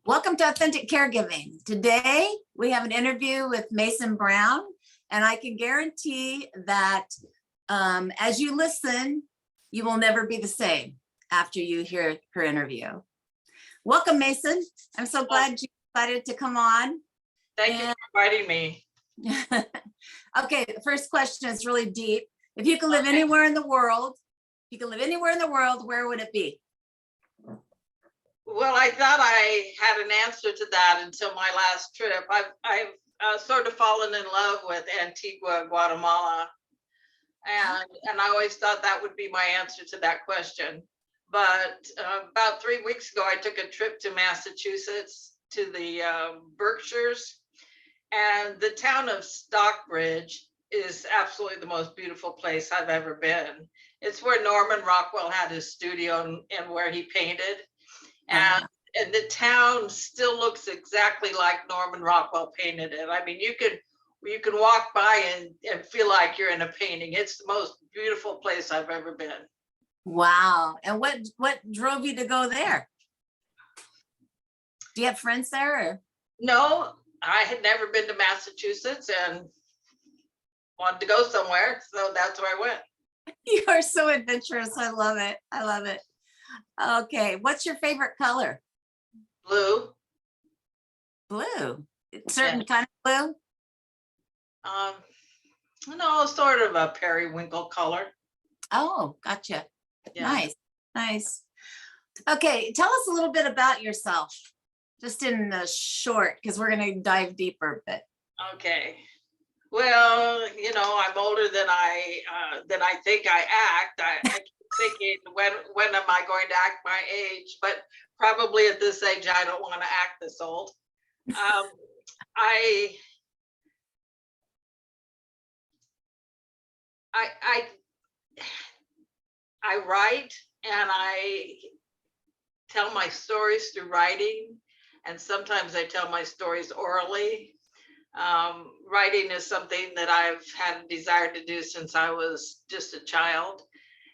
Welcome to Authentic Caregiving. Today, we have an interview with Mason Brown, and I can guarantee that as you listen, you will never be the same after you hear her interview. Welcome, Mason. I'm so glad you decided to come on. Thank you for inviting me. Okay, the first question is really deep. If you could live anywhere in the world, where would it be? Well, I thought I had an answer to that until my last trip. I've sort of fallen in love with Antigua, Guatemala, and I always thought that would be my answer to that question. But about 3 weeks ago, I took a trip to Massachusetts, to the Berkshires, and the town of Stockbridge is absolutely the most beautiful place I've ever been. It's where Norman Rockwell had his studio and where he painted. And the town still looks exactly like Norman Rockwell painted it. I mean, you can walk by and feel like you're in a painting. It's the most beautiful place I've ever been. Wow. And what drove you to go there? Do you have friends there? Or? No, I had never been to Massachusetts and wanted to go somewhere, so that's where I went. You are so adventurous. I love it. I love it. Okay, what's your favorite color? Blue. Blue. Certain kind of blue? No, sort of a periwinkle color. Oh, gotcha. Yeah. Nice. Okay, tell us a little bit about yourself, just in the short, because we're going to dive deeper. But okay. Well, I'm older than I think I act. I keep thinking, when am I going to act my age? But probably at this age, I don't want to act this old. I write, and I tell my stories through writing, and sometimes I tell my stories orally. Writing is something that I've had a desire to do since I was just a child.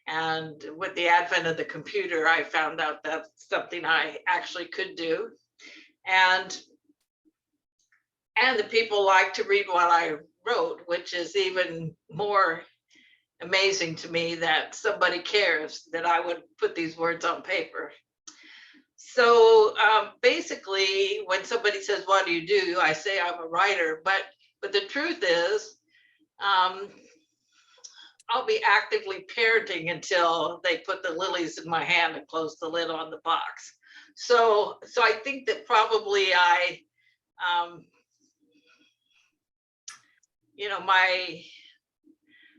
And with the advent of the computer, I found out that's something I actually could do. And the people like to read what I wrote, which is even more amazing to me, that somebody cares that I would put these words on paper. So basically, when somebody says, "What do you do?" I say I'm a writer, but the truth is, I'll be actively parenting until they put the lilies in my hand and close the lid on the box. So I think that probably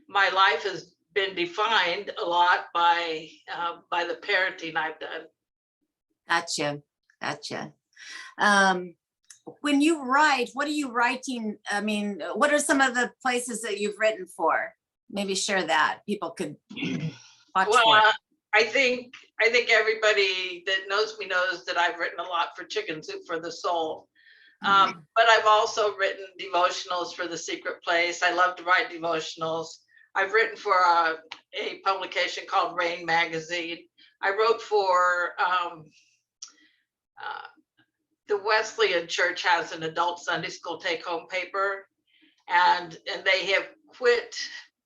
my life has been defined a lot by the parenting I've done. Gotcha. When you write, what are you writing? I mean, what are some of the places that you've written for? Maybe share that. People could watch for it. I think everybody that knows me knows that I've written a lot for Chicken Soup for the Soul. But I've also written devotionals for The Secret Place. I love to write devotionals. I've written for a publication called Rain Magazine. I wrote for the Wesleyan Church has an adult Sunday school take-home paper, and they have quit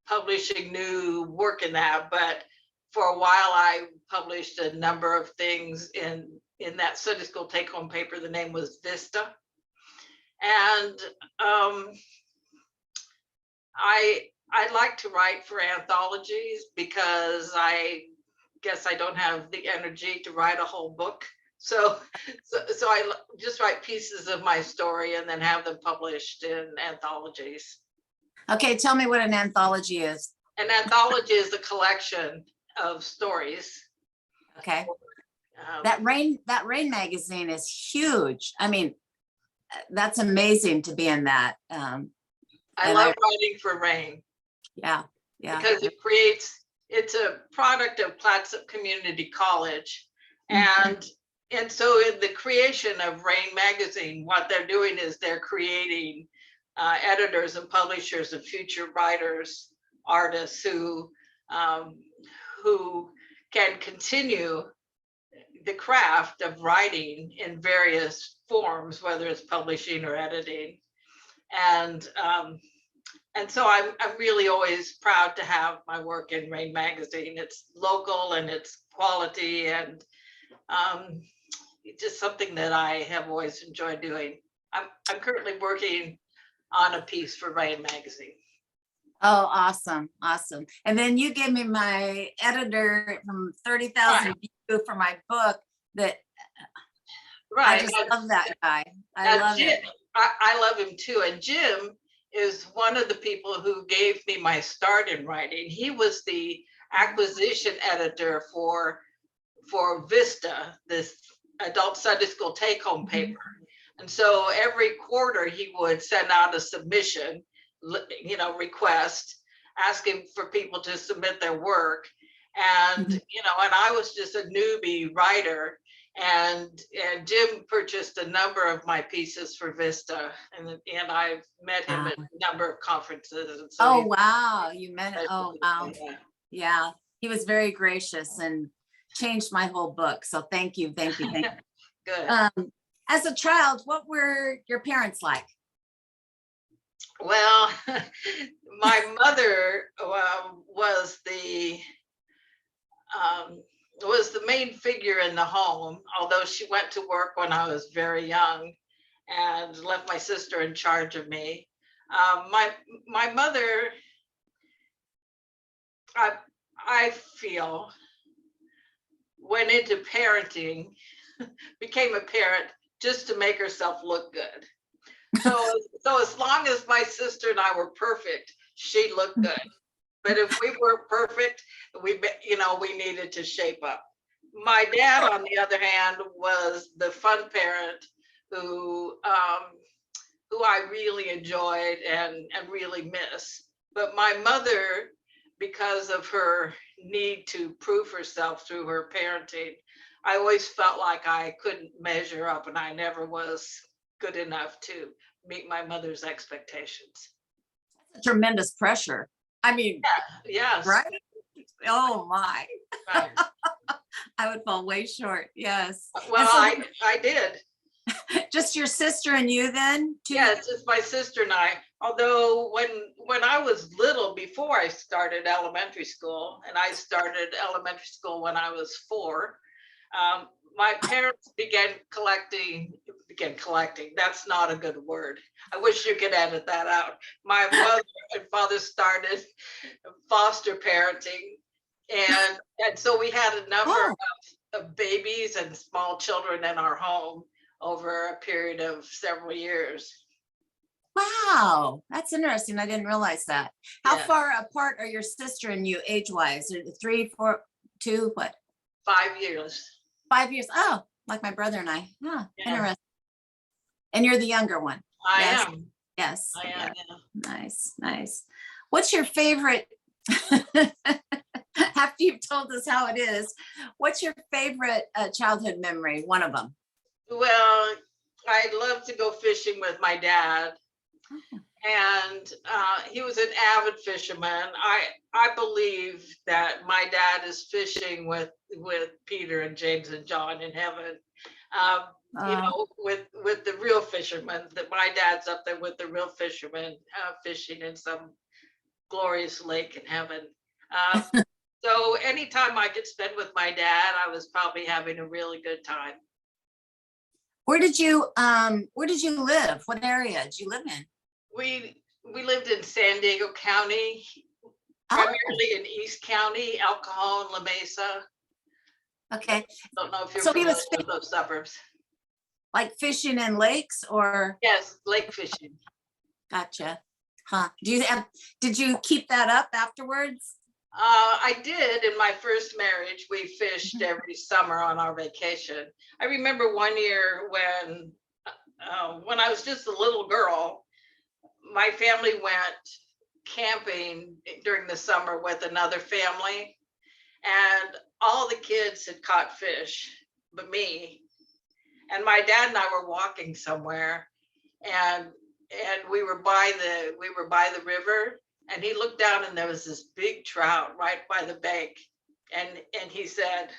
publishing new work in that. But for a while, I published a number of things in that Sunday school take-home paper. The name was Vista, and I like to write for anthologies because I guess I don't have the energy to write a whole book. So I just write pieces of my story and then have them published in anthologies. Okay, tell me what an anthology is. An anthology is a collection of stories. Okay. That Rain magazine is huge. I mean, that's amazing to be in that. I love writing for Rain. Yeah. Because it's a product of Clatsop Community College. And so in the creation of Rain magazine, what they're doing is they're creating editors and publishers and future writers, artists who can continue the craft of writing in various forms, whether it's publishing or editing. And so I'm really always proud to have my work in Rain Magazine. It's local and it's quality, and it's just something that I have always enjoyed doing. I'm currently working on a piece for Rain Magazine. Oh, awesome, awesome. And then you gave me my editor from 30,000 view for my book that I just love that guy. I love Jim, it. I love him too. And Jim is one of the people who gave me my start in writing. He was the acquisition editor for Vista, this adult Sunday school take-home paper. And so every quarter he would send out a submission, request, asking for people to submit their work. And, and I was just a newbie writer. And Jim purchased a number of my pieces for Vista, and I've met him at a number of conferences. And so oh, wow. You met it. Oh, wow. Yeah. He was very gracious and changed my whole book. So thank you. Thank you. Thank you. Good. As a child, what were your parents like? Well, my mother was the main figure in the home, although she went to work when I was very young and left my sister in charge of me. My mother, I feel, went into parenting, became a parent just to make herself look good. So as long as my sister and I were perfect, she looked good. But if we weren't perfect, we needed to shape up. My dad, on the other hand, was the fun parent who I really enjoyed and really miss. But my mother, because of her need to prove herself through her parenting, I always felt like I couldn't measure up, and I never was good enough to meet my mother's expectations. That's tremendous pressure. I mean, yes. Right? Oh my. Right. I would fall way short. Yes. Well, so I did. Just your sister and you then? Too? Yes, it's my sister and I. Although when I was little, before I started elementary school, and I started elementary school when I was 4, my parents began collecting. That's not a good word. I wish you could edit that out. My mother and father started foster parenting. And so we had a number of babies and small children in our home over a period of several years. Wow, that's interesting. I didn't realize that. How far apart are your sister and you age-wise? 3, 4, 2, what? 5 years. 5 years. Oh, like my brother and I. Interesting. And you're the younger one. I am. Yes. I am. Nice, nice. What's your favorite? After you've told us how it is, what's your favorite childhood memory? One of them. Well, I love to go fishing with my dad. And he was an avid fisherman. I believe that my dad is fishing with Peter and James and John in heaven. With the real fishermen. That my dad's up there with the real fishermen fishing in some glorious lake in heaven. So anytime I could spend with my dad, I was probably having a really good time. Where did you live? What area did you live in? We lived in San Diego County, primarily in East County, El Cajon, La Mesa. Okay. Don't know if you're familiar with those suburbs. Like fishing in lakes or? Yes, lake fishing. Gotcha. Huh. Did you keep that up afterwards? I did. In my first marriage, we fished every summer on our vacation. I remember one year when I was just a little girl, my family went camping during the summer with another family, and all the kids had caught fish but me. And my dad and I were walking somewhere, and we were by the river, and he looked down and there was this big trout right by the bank, and he said,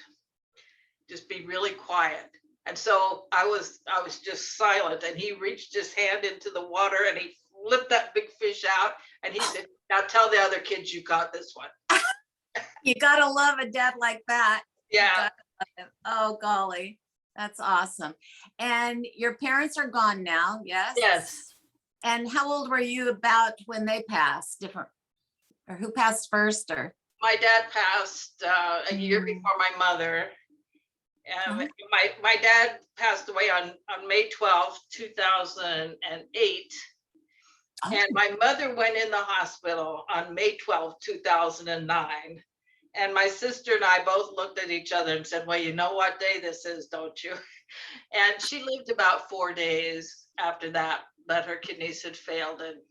just be really quiet. And so I was just silent, and he reached his hand into the water and he flipped that big fish out, and he said, "Now tell the other kids you caught this one." You gotta love a dad like that. You Yeah. gotta love him. Oh, golly, that's awesome. And your parents are gone now, yes? Yes. And how old were you about when they passed? Different, or who passed first, or? My dad passed a year Mm. before my mother. Oh. My dad passed away on May 12th, 2008. Oh. And my mother went in the hospital on May 12th, 2009. And my sister and I both looked at each other and said, "Well, you know what day this is, don't you?" And she lived about 4 days after that her kidneys had failed. And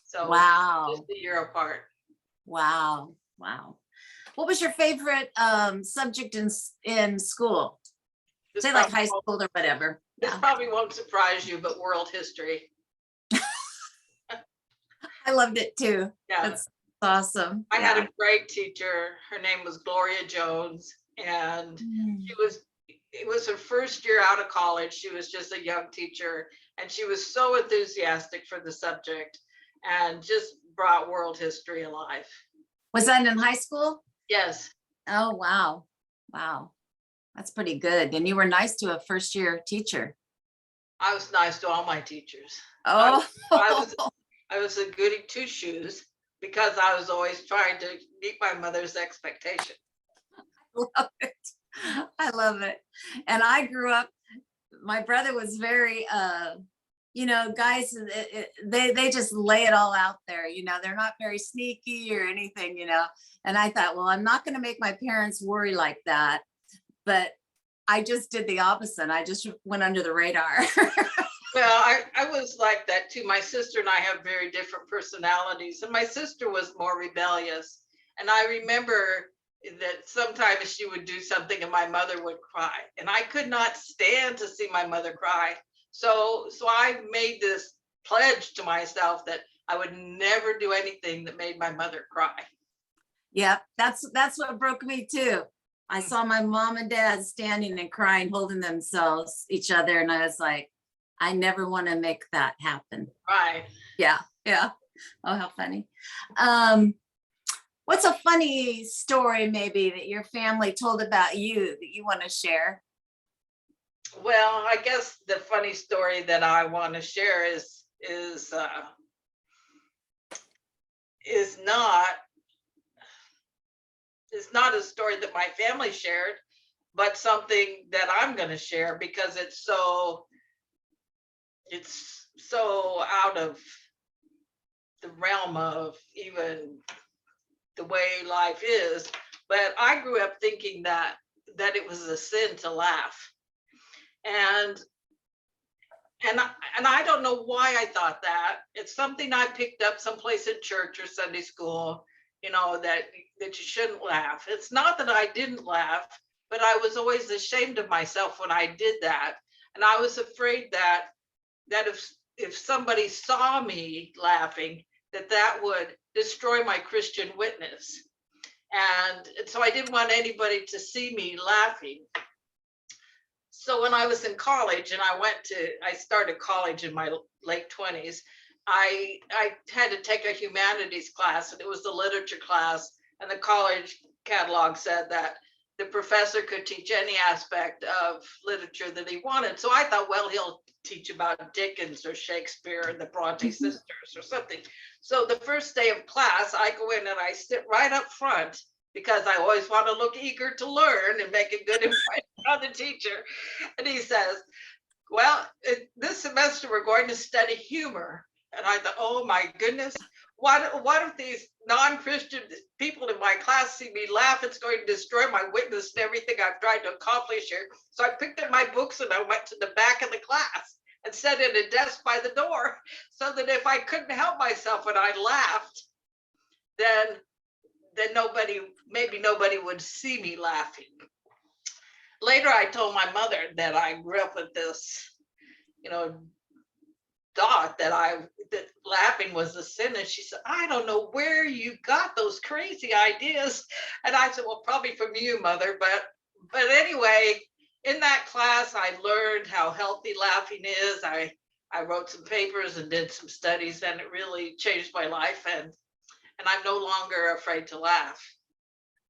so Wow. just a year apart. Wow. Wow. What was your favorite subject in school? This Say like probably high won't- school or whatever. This Yeah. probably won't surprise you, but world history. I loved it too. Yeah. That's awesome. I had Yeah. a great teacher. Her name was Gloria Jones, and Mm. it was her first year out of college. She was just a young teacher, and she was so enthusiastic for the subject and just brought world history alive. Was that in high school? Yes. Oh, wow. Wow. That's pretty good. And you were nice to a first year teacher. I was nice to all my teachers. Oh, I was a goody two shoes because I was always trying to meet my mother's expectation. love it. I love it. And I grew up, my brother was very, guys, they just lay it all out there, they're not very sneaky or anything, and I thought, well, I'm not going to make my parents worry like that. But I just did the opposite. I just went under the radar. Well, I was like that too. My sister and I have very different personalities, and my sister was more rebellious. And I remember that sometimes she would do something and my mother would cry, and I could not stand to see my mother cry. So I made this pledge to myself that I would never do anything that made my mother cry. Yeah, that's what broke me too. I saw my mom and dad standing and crying, holding themselves, each other. And I was like, I never want to make that happen. Right. Yeah. Yeah. Oh, how funny. What's a funny story maybe that your family told about you that you want to share? Well, I guess the funny story that I want to share is not a story that my family shared, but something that I'm going to share because it's so out of the realm of even the way life is. But I grew up thinking that it was a sin to laugh. And I don't know why I thought that. It's something I picked up someplace in church or Sunday school, that you shouldn't laugh. It's not that I didn't laugh, but I was always ashamed of myself when I did that. And I was afraid that if somebody saw me laughing, that would destroy my Christian witness. And so I didn't want anybody to see me laughing. So when I was in college and I started college in my late 20s, I had to take a humanities class, and it was the literature class, and the college catalog said that the professor could teach any aspect of literature that he wanted. So I thought, well, he'll teach about Dickens or Shakespeare or the Bronte sisters or something. So the first day of class, I go in and I sit right up front because I always want to look eager to learn and make a good impression on the teacher. And he says, well, this semester we're going to study humor. And I thought, oh my goodness, what if these non-Christian people in my class see me laugh? It's going to destroy my witness and everything I've tried to accomplish here. So I picked up my books and I went to the back of the class and sat in a desk by the door, so that if I couldn't help myself when I laughed, then maybe nobody would see me laughing. Later, I told my mother that I grew up with this, thought that laughing was a sin. And she said, I don't know where you got those crazy ideas. And I said, well, probably from you, Mother, But anyway, in that class, I learned how healthy laughing is. I wrote some papers and did some studies, and it really changed my life. And I'm no longer afraid to laugh.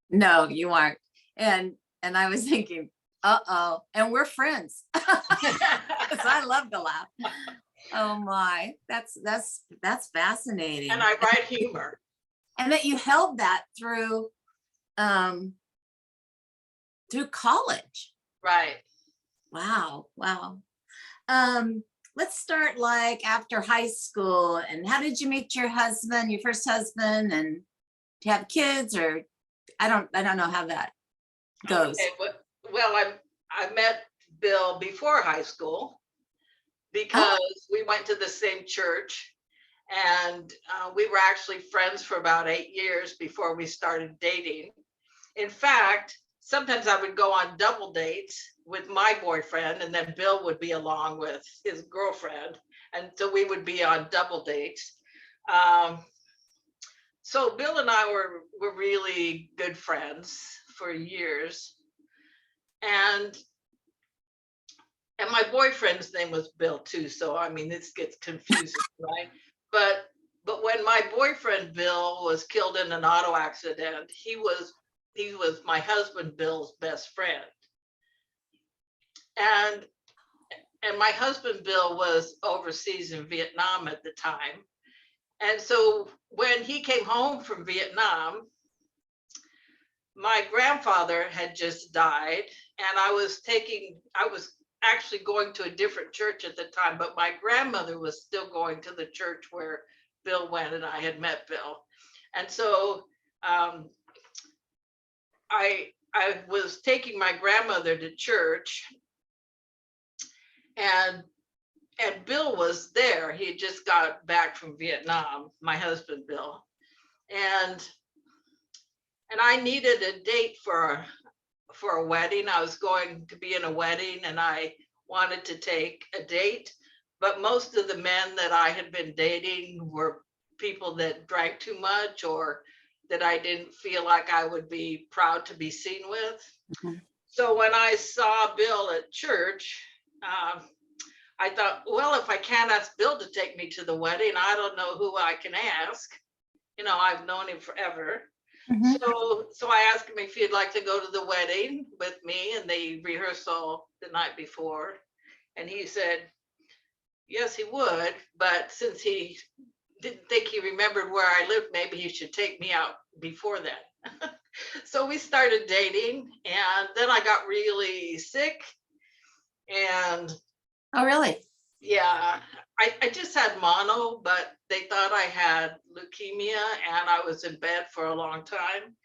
No, you aren't. And I was thinking, uh-oh, and we're friends. 'Cause I love to laugh. Oh my, that's fascinating. And I write humor. And that you held that through college. Right. Wow, wow. Let's start like after high school. And how did you meet your husband, your first husband, and do you have kids, or I don't know how that goes. Okay, well, I met Bill before high school Oh, because we went to the same church, and we were actually friends for about 8 years before we started dating. In fact, sometimes I would go on double dates with my boyfriend, and then Bill would be along with his girlfriend, and so we would be on double dates. Um, so Bill and I were really good friends for years, and my boyfriend's name was Bill too. So I mean, this gets confusing, right? But when my boyfriend Bill was killed in an auto accident, he was my husband Bill's best friend, and my husband Bill was overseas in Vietnam at the time, and so when he came home from Vietnam, my grandfather had just died, and I was actually going to a different church at the time, but my grandmother was still going to the church where Bill went, and I had met Bill. And so I was taking my grandmother to church, and Bill was there. He had just got back from Vietnam, my husband Bill, and I needed a date for a wedding. I was going to be in a wedding, and I wanted to take a date, but most of the men that I had been dating were people that drank too much, or that I didn't feel like I would be proud to be seen with. mhm. So when I saw Bill at church, I thought, well, if I can't ask Bill to take me to the wedding, I don't know who I can ask. You know, I've known him forever. Mhm. So I asked him if he'd like to go to the wedding with me and the rehearsal the night before. And he said, yes, he would. But since he didn't think he remembered where I lived, maybe he should take me out before that. So we started dating, and then I got really sick. And Oh, really? yeah, I just had mono, but they thought I had leukemia, and I was in bed for a long time.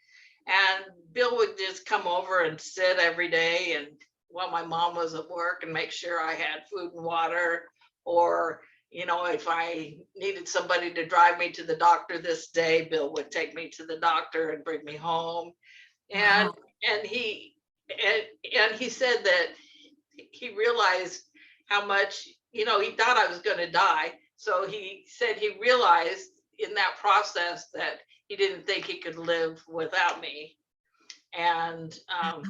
And Bill would just come over and sit every day, and while my mom was at work, and make sure I had food and water, or you know, if I needed somebody to drive me to the doctor this day, Bill would take me to the doctor and bring me home. And Wow. and he and he said that he realized how much, you know, he thought I was going to die. So he said he realized in that process that he didn't think he could live without me. And How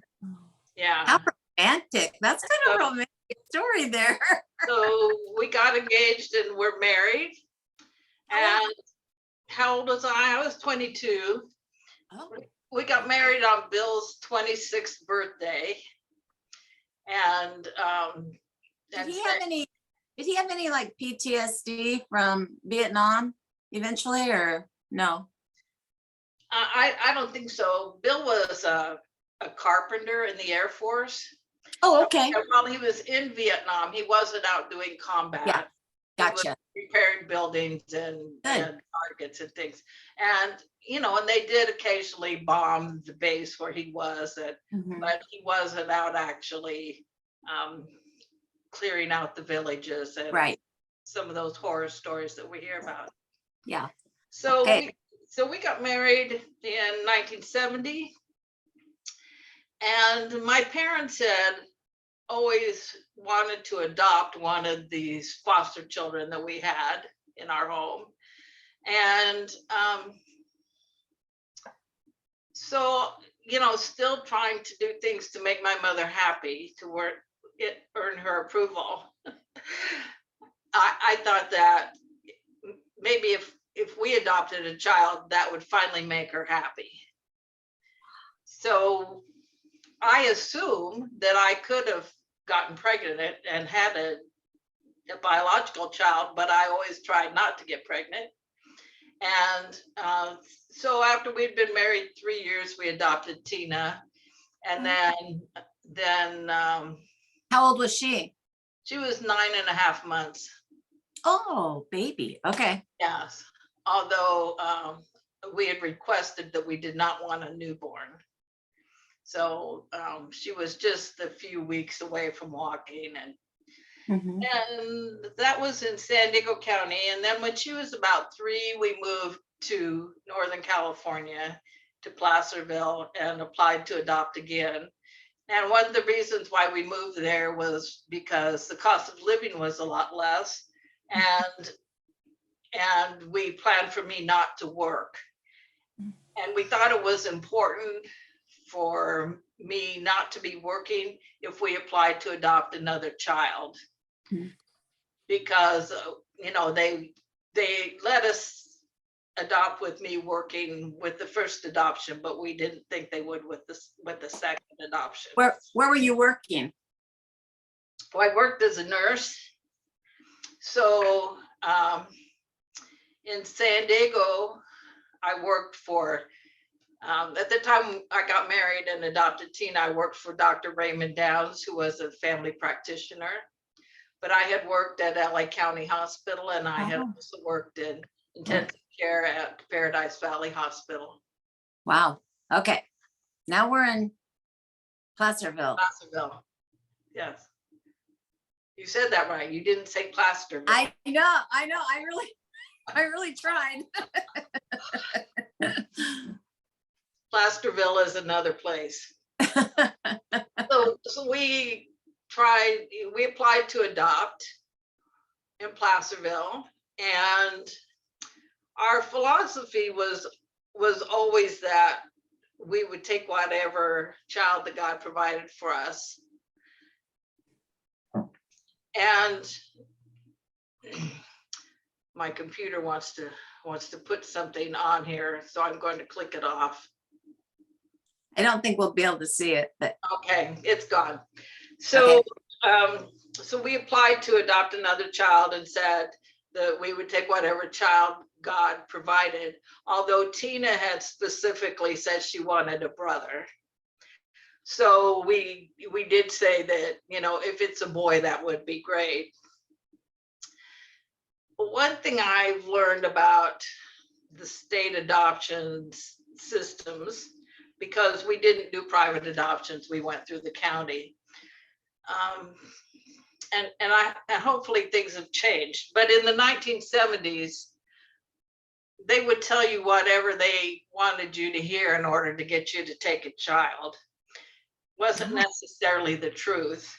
yeah, romantic. That's kind so, of a romantic story there. so we got engaged and we're married. How old? And how old was I? I was 22. Oh, We got married on Bill's 26th birthday. And did and he have any, like PTSD from Vietnam eventually, or no? I don't think so. Bill was a carpenter in the Air Force. Oh, okay. And while he was in Vietnam, he wasn't out doing Yeah, combat. He was gotcha. repairing buildings and Good. targets and things. And you know, and they did occasionally bomb the base where he was, Mhm. but he wasn't out actually clearing out the villages and Right. some of those horror stories that we hear about. Yeah. So Okay. we got married in 1970, and my parents had always wanted to adopt one of these foster children that we had in our home. And so still trying to do things to make my mother happy, to earn her approval. I thought that maybe if we adopted a child, that would finally make her happy. So I assume that I could have gotten pregnant and had a biological child, but I always tried not to get pregnant. And so after we'd been married 3 years, we adopted Tina. And then How old was she? she was 9.5 months. Oh, baby. Okay. Yes. Although we had requested that we did not want a newborn. So she was just a few weeks away from walking, and that was in San Diego County. And then when she was about 3, we moved to Northern California, to Placerville, and applied to adopt again. And one of the reasons why we moved there was because the cost of living was a lot less, and we planned for me not to work. And we thought it was important for me not to be working if we applied to adopt another child, because they let us adopt with me working with the first adoption, but we didn't think they would with the second adoption. Where were you working? Well, I worked as a nurse. So in San Diego, I worked for, at the time I got married and adopted Tina, I worked for Dr. Raymond Downs, who was a family practitioner. But I had worked at LA County Hospital, and I had also worked in intensive care at Paradise Valley Hospital. Wow. Okay. Now we're in Placerville. Placerville. Yes. You said that right. You didn't say Placerville. I know. I really tried. Placerville is another place. So we applied to adopt in Placerville, and our philosophy was always that we would take whatever child that God provided for us. And my computer wants to put something on here, so I'm going to click it off. I don't think we'll be able to see it, but okay, it's gone. So okay. So we applied to adopt another child and said that we would take whatever child God provided, although Tina had specifically said she wanted a brother. So we did say that, if it's a boy, that would be great. One thing I've learned about the state adoptions systems, because we didn't do private adoptions, we went through the county. And hopefully things have changed. But in the 1970s, they would tell you whatever they wanted you to hear in order to get you to take a child. Wasn't necessarily the truth,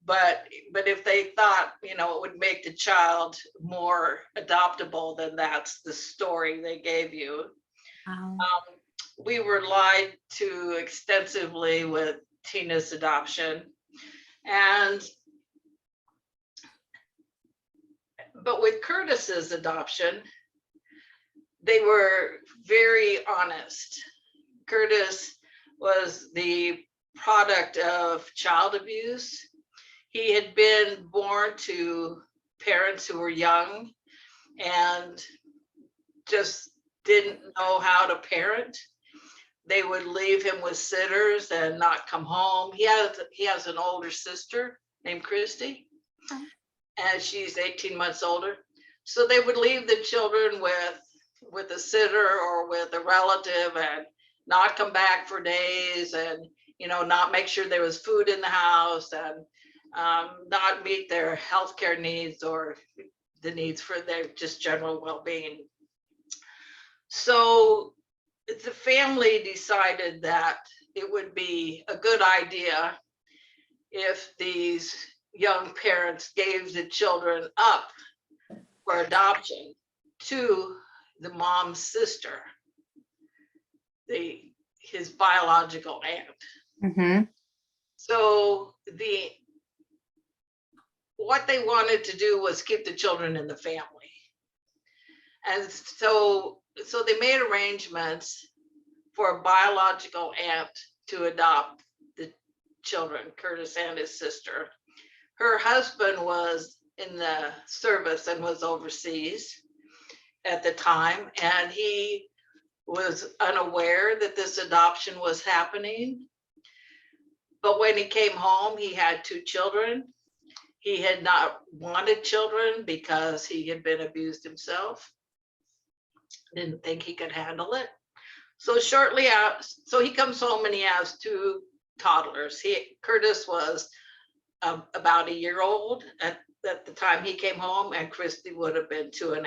but if they thought, it would make the child more adoptable, then that's the story they gave you. We were lied to extensively with Tina's adoption. But with Curtis's adoption, they were very honest. Curtis was the product of child abuse. He had been born to parents who were young and just didn't know how to parent. They would leave him with sitters and not come home. He has an older sister named Christy, and she's 18 months older. So they would leave the children with a sitter or with a relative and not come back for days, and not make sure there was food in the house, and not meet their healthcare needs or the needs for their just general well-being. So the family decided that it would be a good idea if these young parents gave the children up for adoption to the mom's sister. his biological aunt. Mm-hmm. So what they wanted to do was keep the children in the family. And so they made arrangements for a biological aunt to adopt the children, Curtis and his sister. Her husband was in the service and was overseas at the time, and he was unaware that this adoption was happening. But when he came home, he had 2 children. He had not wanted children because he had been abused himself. Didn't think he could handle it. So shortly out, so he comes home and he has 2 toddlers. Curtis was about a year old at the time he came home, and Christy would have been 2.5.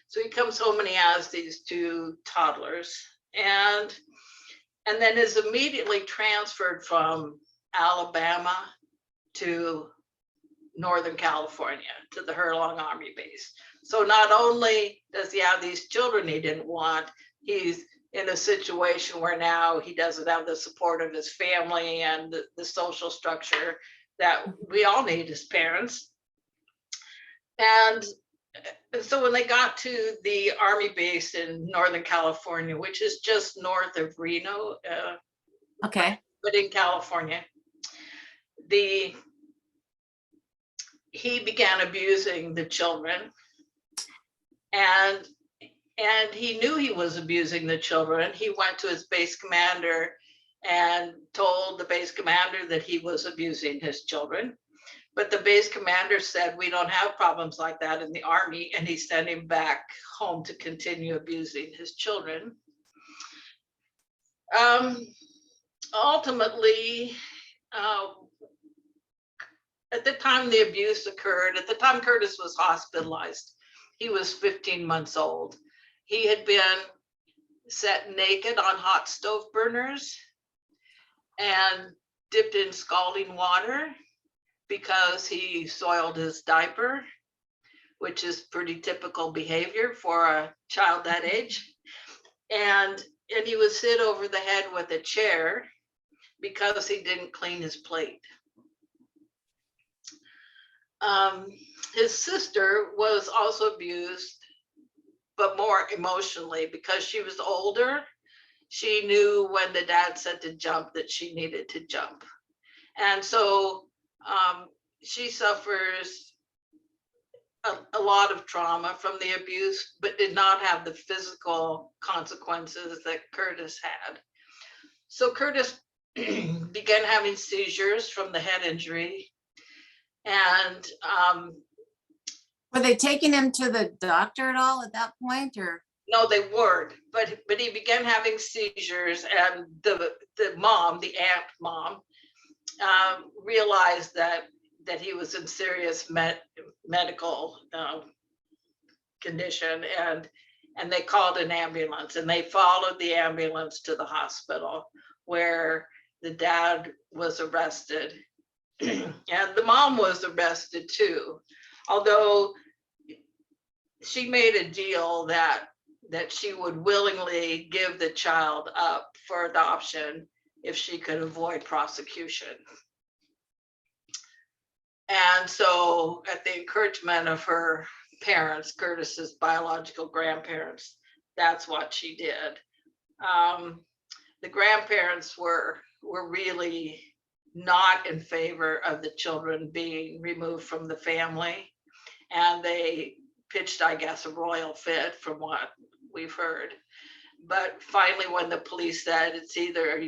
So he comes home and he has these 2 toddlers, and then is immediately transferred from Alabama to Northern California, to the Hurlong Army Base. So not only does he have these children he didn't want, he's in a situation where now he doesn't have the support of his family and the social structure that we all need as parents. And so when they got to the Army base in Northern California, which is just north of Reno, Okay. but in California, he began abusing the children, and he knew he was abusing the children. He went to his base commander and told the base commander that he was abusing his children. But the base commander said, we don't have problems like that in the Army, and he sent him back home to continue abusing his children. Ultimately, at the time the abuse occurred, at the time Curtis was hospitalized, he was 15 months old. He had been set naked on hot stove burners and dipped in scalding water because he soiled his diaper, which is pretty typical behavior for a child that age. And he was hit over the head with a chair because he didn't clean his plate. His sister was also abused, but more emotionally, because she was older. She knew when the dad said to jump that she needed to jump. And so she suffers a lot of trauma from the abuse, but did not have the physical consequences that Curtis had. So Curtis began having seizures from the head injury. And were they taking him to the doctor at all at that point, or? No, they weren't, but he began having seizures, and the mom, the aunt mom, realized that he was in serious medical condition, and they called an ambulance, and they followed the ambulance to the hospital where the dad was arrested. And the mom was arrested too, although she made a deal that she would willingly give the child up for adoption if she could avoid prosecution. And so at the encouragement of her parents, Curtis's biological grandparents, that's what she did. The grandparents were really not in favor of the children being removed from the family. And they pitched, I guess, a royal fit from what we've heard. But finally, when the police said it's either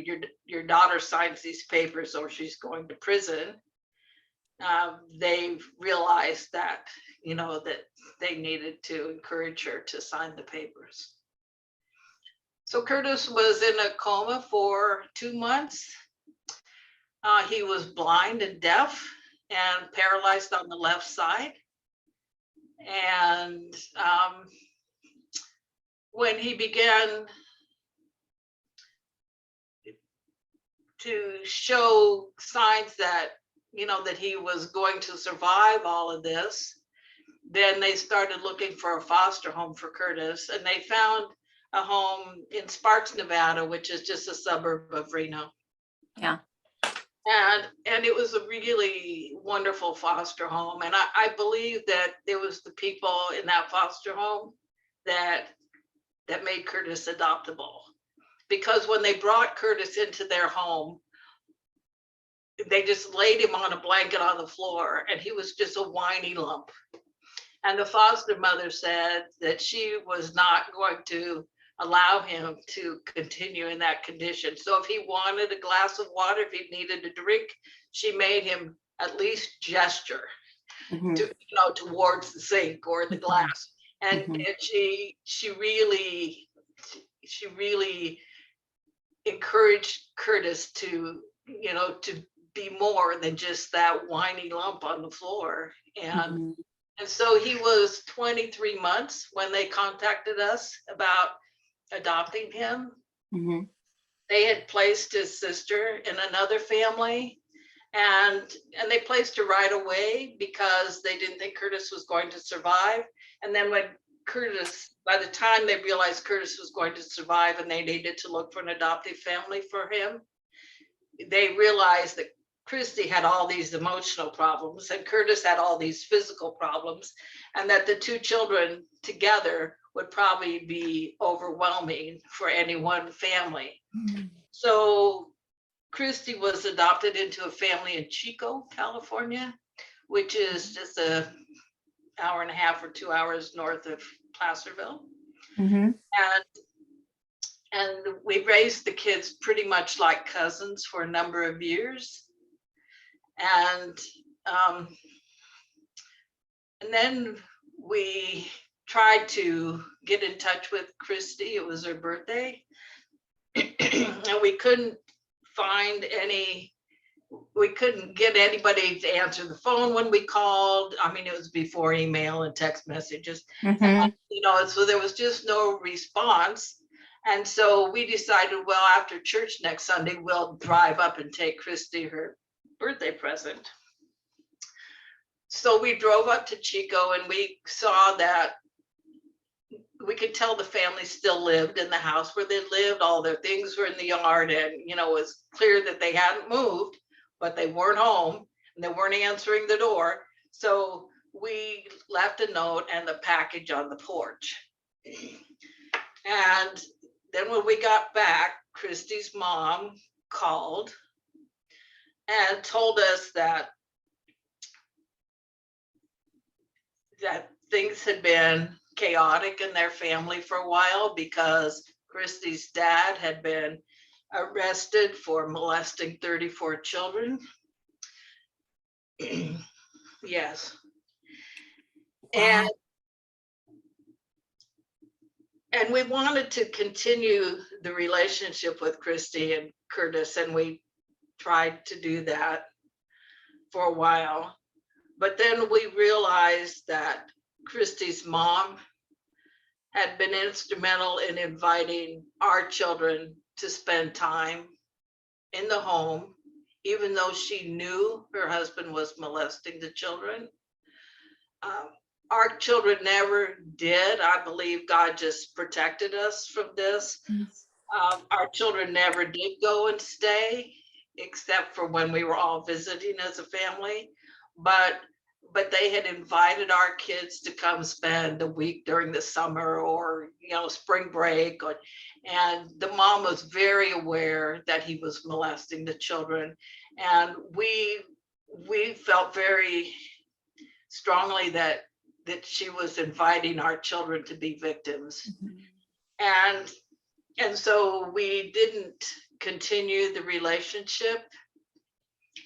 your daughter signs these papers or she's going to prison, they realized that, that they needed to encourage her to sign the papers. So Curtis was in a coma for 2 months. He was blind and deaf and paralyzed on the left side. And when he began to show signs that, that he was going to survive all of this, then they started looking for a foster home for Curtis, and they found a home in Sparks, Nevada, which is just a suburb of Reno. Yeah. And it was a really wonderful foster home. And I believe that it was the people in that foster home that made Curtis adoptable. Because when they brought Curtis into their home, they just laid him on a blanket on the floor, and he was just a whiny lump. And the foster mother said that she was not going to allow him to continue in that condition. So if he wanted a glass of water, if he needed a drink, she made him at least gesture Mhm. to, towards the sink or the glass. And, Mhm. and she really encouraged Curtis to, to be more than just that whiny lump on the floor. Mhm. And so he was 23 months when they contacted us about adopting him. Mhm. They had placed his sister in another family, and they placed her right away because they didn't think Curtis was going to survive. And then by the time they realized Curtis was going to survive and they needed to look for an adoptive family for him, they realized that Christy had all these emotional problems and Curtis had all these physical problems, and that the two children together would probably be overwhelming for any one family. Mhm. So Christy was adopted into a family in Chico, California, which is just an hour and a half or 2 hours north of Placerville. Mhm. And we raised the kids pretty much like cousins for a number of years. And then we tried to get in touch with Christy. It was her birthday. And we couldn't get anybody to answer the phone when we called. I mean, it was before email and text messages. Mhm. So there was just no response. And so we decided, well, after church next Sunday, we'll drive up and take Christy her birthday present. So we drove up to Chico and we saw that we could tell the family still lived in the house where they lived. All their things were in the yard, and it was clear that they hadn't moved, but they weren't home and they weren't answering the door. So we left a note and the package on the porch. And then when we got back, Christy's mom called and told us that things had been chaotic in their family for a while because Christy's dad had been arrested for molesting 34 children. Yes. Wow. And we wanted to continue the relationship with Christy and Curtis, and we tried to do that for a while. But then we realized that Christy's mom had been instrumental in inviting our children to spend time in the home, even though she knew her husband was molesting the children. Our children never did. I believe God just protected us from this. Our children never did go and stay, except for when we were all visiting as a family. But they had invited our kids to come spend a week during the summer or spring break, and the mom was very aware that he was molesting the children, and we felt very strongly that she was inviting our children to be victims. And so we didn't continue the relationship,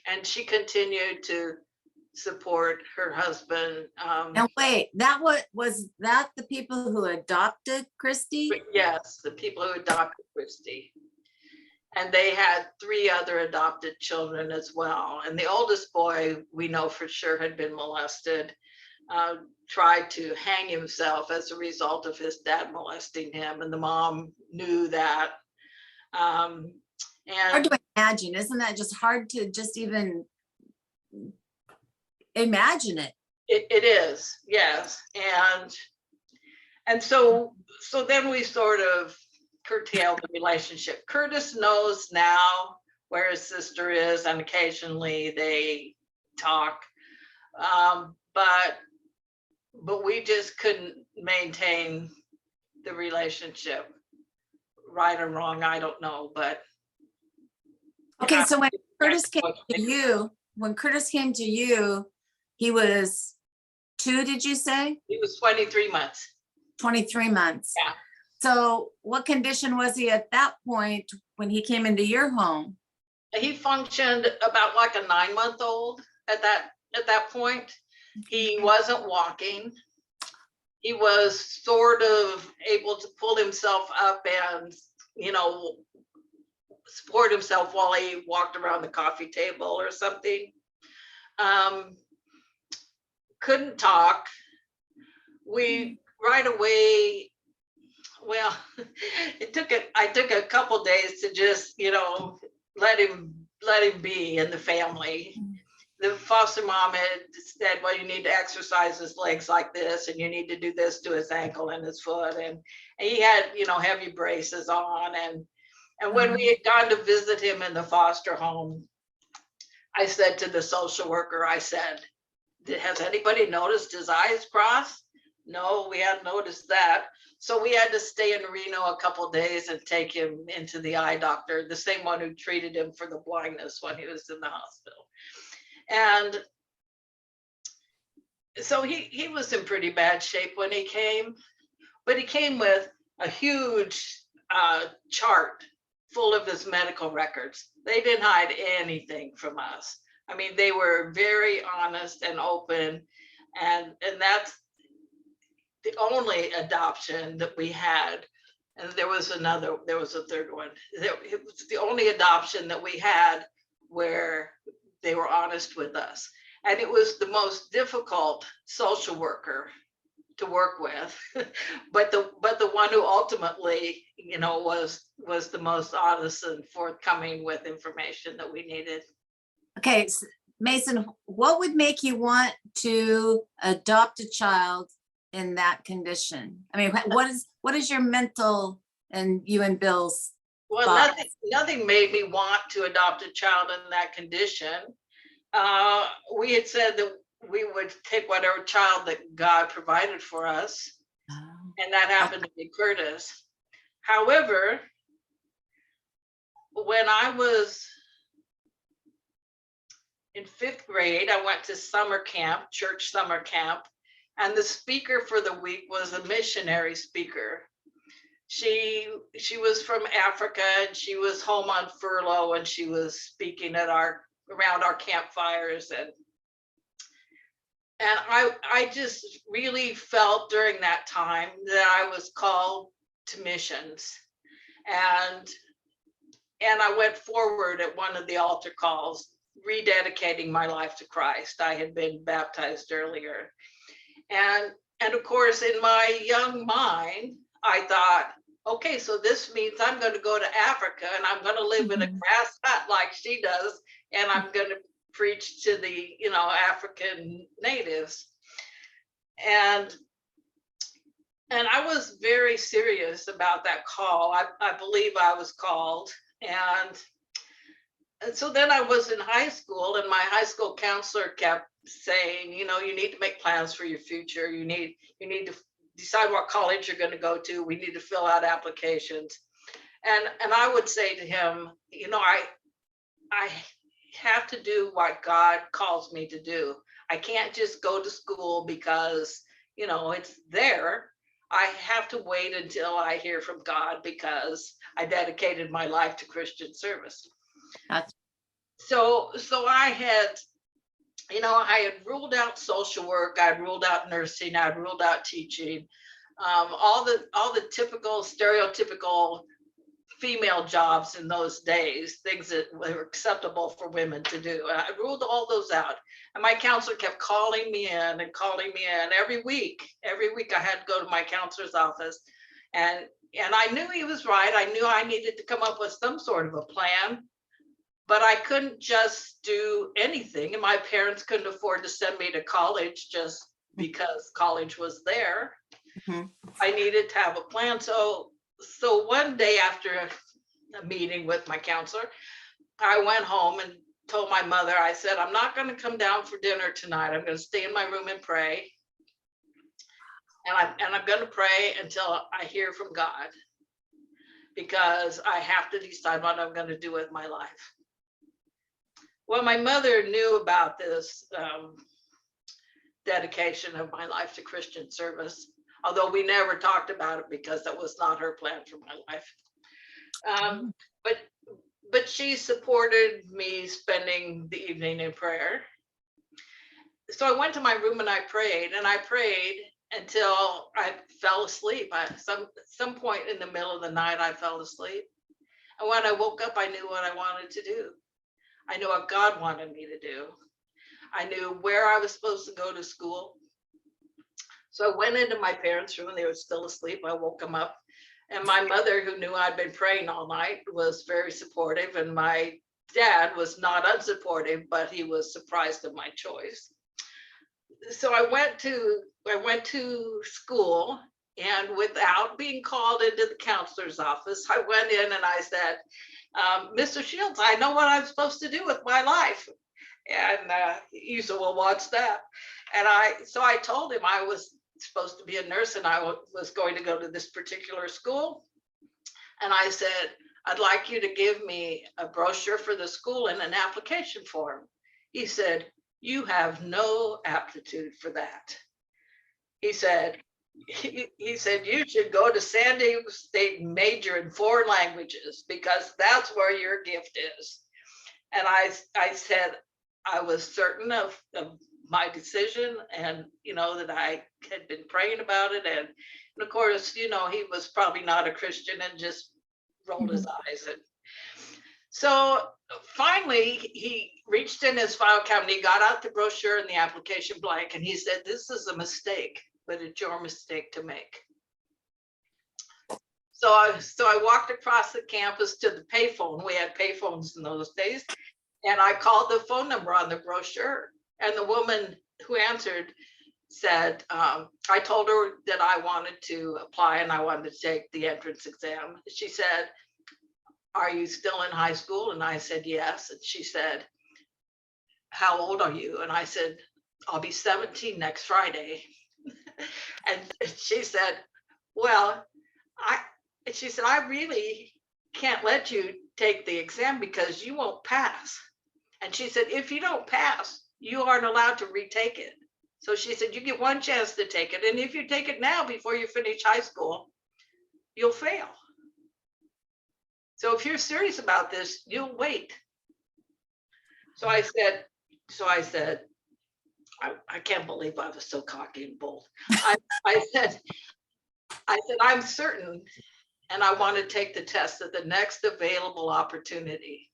and she continued to support her husband. Now wait, was that the people who adopted Christy? Yes, the people who adopted Christy. And they had 3 other adopted children as well. And the oldest boy, we know for sure, had been molested, tried to hang himself as a result of his dad molesting him. And the mom knew that. Hard to imagine. Isn't that just hard to just even imagine it? It is, yes. And so then we sort of curtailed the relationship. Curtis knows now where his sister is, and occasionally they talk. But we just couldn't maintain the relationship. Right or wrong, I don't know, but. Okay, yeah. so when Curtis came to you, he was 2, did you say? He was 23 months. 23 months. Yeah. So what condition was he at that point when he came into your home? He functioned about like a 9-month-old at that point. He wasn't walking. He was sort of able to pull himself up and, support himself while he walked around the coffee table or something. Couldn't talk. We right away, well, I took a couple days to just, let him be in the family. The foster mom had said, well, you need to exercise his legs like this, and you need to do this to his ankle and his foot. And he had, heavy braces on. And when we had gone to visit him in the foster home, I said to the social worker, I said, has anybody noticed his eyes cross? No, we hadn't noticed that. So we had to stay in Reno a couple of days and take him into the eye doctor, the same one who treated him for the blindness when he was in the hospital. And so he was in pretty bad shape when he came, but he came with a huge chart full of his medical records. They didn't hide anything from us. I mean, they were very honest and open, and that's the only adoption that we had. And there was a third one. It was the only adoption that we had where they were honest with us. And it was the most difficult social worker to work with, but the one who ultimately, was the most honest and forthcoming with information that we needed. Okay, so Mason, what would make you want to adopt a child in that condition? I mean, what is your mental and you and Bill's? Well, nothing made me want to adopt a child in that condition. We had said that we would take whatever child that God provided for us, and that happened to be Curtis. However, when I was in 5th grade, I went to summer camp, church summer camp, and the speaker for the week was a missionary speaker. She was from Africa, and she was home on furlough, and she was speaking at around our campfires, and I just really felt during that time that I was called to missions, and I went forward at one of the altar calls, rededicating my life to Christ. I had been baptized earlier, and of course, in my young mind, I thought, okay, so this means I'm going to go to Africa, and I'm going to live in a grass hut like she does, and I'm going to preach to the, African natives. And I was very serious about that call. I believe I was called. And so then I was in high school, and my high school counselor kept saying, you need to make plans for your future. You need to decide what college you're going to go to. We need to fill out applications. And I would say to him, I have to do what God calls me to do. I can't just go to school because, it's there. I have to wait until I hear from God because I dedicated my life to Christian service. So I had, I had ruled out social work. I'd ruled out nursing. I'd ruled out teaching. All the typical, stereotypical female jobs in those days, things that were acceptable for women to do. I ruled all those out. And my counselor kept calling me in every week. Every week I had to go to my counselor's office. And I knew he was right. I knew I needed to come up with some sort of a plan, but I couldn't just do anything. And my parents couldn't afford to send me to college just because college was there. Mhm. I needed to have a plan. So one day after a meeting with my counselor, I went home and told my mother, I said, I'm not going to come down for dinner tonight. I'm going to stay in my room and pray. And I'm going to pray until I hear from God, because I have to decide what I'm going to do with my life. Well, my mother knew about this dedication of my life to Christian service, although we never talked about it because that was not her plan for my life. But she supported me spending the evening in prayer. So I went to my room and I prayed until I fell asleep. Some point in the middle of the night, I fell asleep. And when I woke up, I knew what I wanted to do. I knew what God wanted me to do. I knew where I was supposed to go to school. So I went into my parents' room and they were still asleep. I woke them up. And my mother, who knew I'd been praying all night, was very supportive. And my dad was not unsupportive, but he was surprised at my choice. So I went to school, and without being called into the counselor's office, I went in and I said, Mr. Shields, I know what I'm supposed to do with my life. And he said, well, what's that? And so I told him I was supposed to be a nurse and I was going to go to this particular school. And I said, I'd like you to give me a brochure for the school and an application form. He said, you have no aptitude for that. He said, you should go to San Diego State and major in foreign languages because that's where your gift is. And I said, I was certain of my decision, and that I had been praying about it, and of course, he was probably not a Christian and just rolled his eyes. And so finally, he reached in his file cabinet, he got out the brochure and the application blank, and he said, this is a mistake, but it's your mistake to make. So I walked across the campus to the payphone. We had payphones in those days. And I called the phone number on the brochure. And the woman who answered said, I told her that I wanted to apply and I wanted to take the entrance exam. She said, are you still in high school? And I said, yes. And she said, how old are you? And I said, I'll be 17 next Friday. And she said, well, I really can't let you take the exam because you won't pass. And she said, if you don't pass, you aren't allowed to retake it. So she said, you get one chance to take it. And if you take it now before you finish high school, you'll fail. So if you're serious about this, you'll wait. So I said, I can't believe I was so cocky and bold. I said, I'm certain, and I want to take the test at the next available opportunity.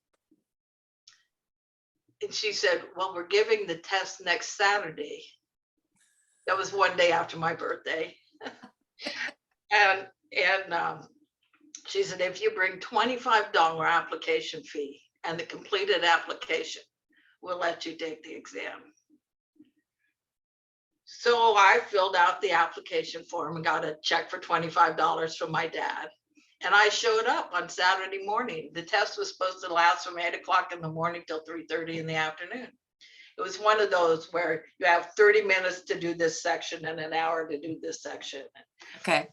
And she said, well, we're giving the test next Saturday. That was one day after my birthday. and she said, if you bring $25 application fee and the completed application, we'll let you take the exam. So I filled out the application form and got a check for $25 from my dad. And I showed up on Saturday morning. The test was supposed to last from 8 o'clock in the morning till 3:30 in the afternoon. It was one of those where you have 30 minutes to do this section and an hour to do this section. Okay.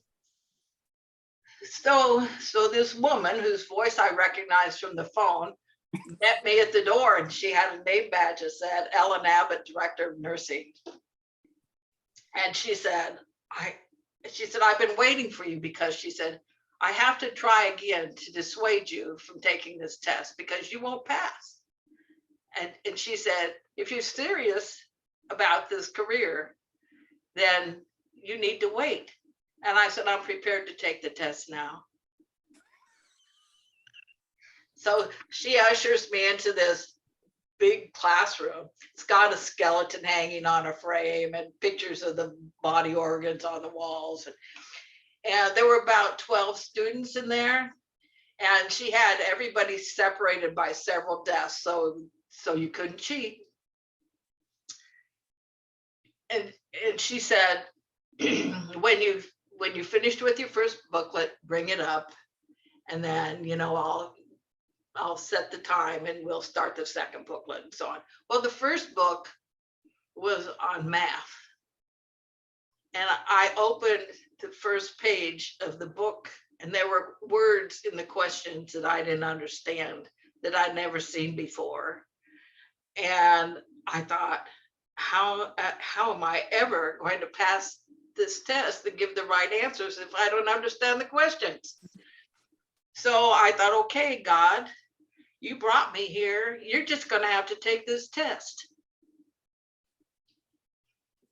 So this woman whose voice I recognized from the phone met me at the door, and she had a name badge that said Ellen Abbott, Director of Nursing. And she said, I've been waiting for you because she said, I have to try again to dissuade you from taking this test because you won't pass. And she said, if you're serious about this career, then you need to wait. And I said, I'm prepared to take the test now. So she ushers me into this big classroom. It's got a skeleton hanging on a frame and pictures of the body organs on the walls. And there were about 12 students in there. And she had everybody separated by several desks, so you couldn't cheat. And she said, when you've when you're finished with your first booklet, bring it up, and then, you know, I'll set the time and we'll start the second booklet and so on. Well, the first book was on math. And I opened the first page of the book, and there were words in the questions that I didn't understand, that I'd never seen before. And I thought, how am I ever going to pass this test and give the right answers if I don't understand the questions? So I thought, okay, God, you brought me here. You're just going to have to take this test.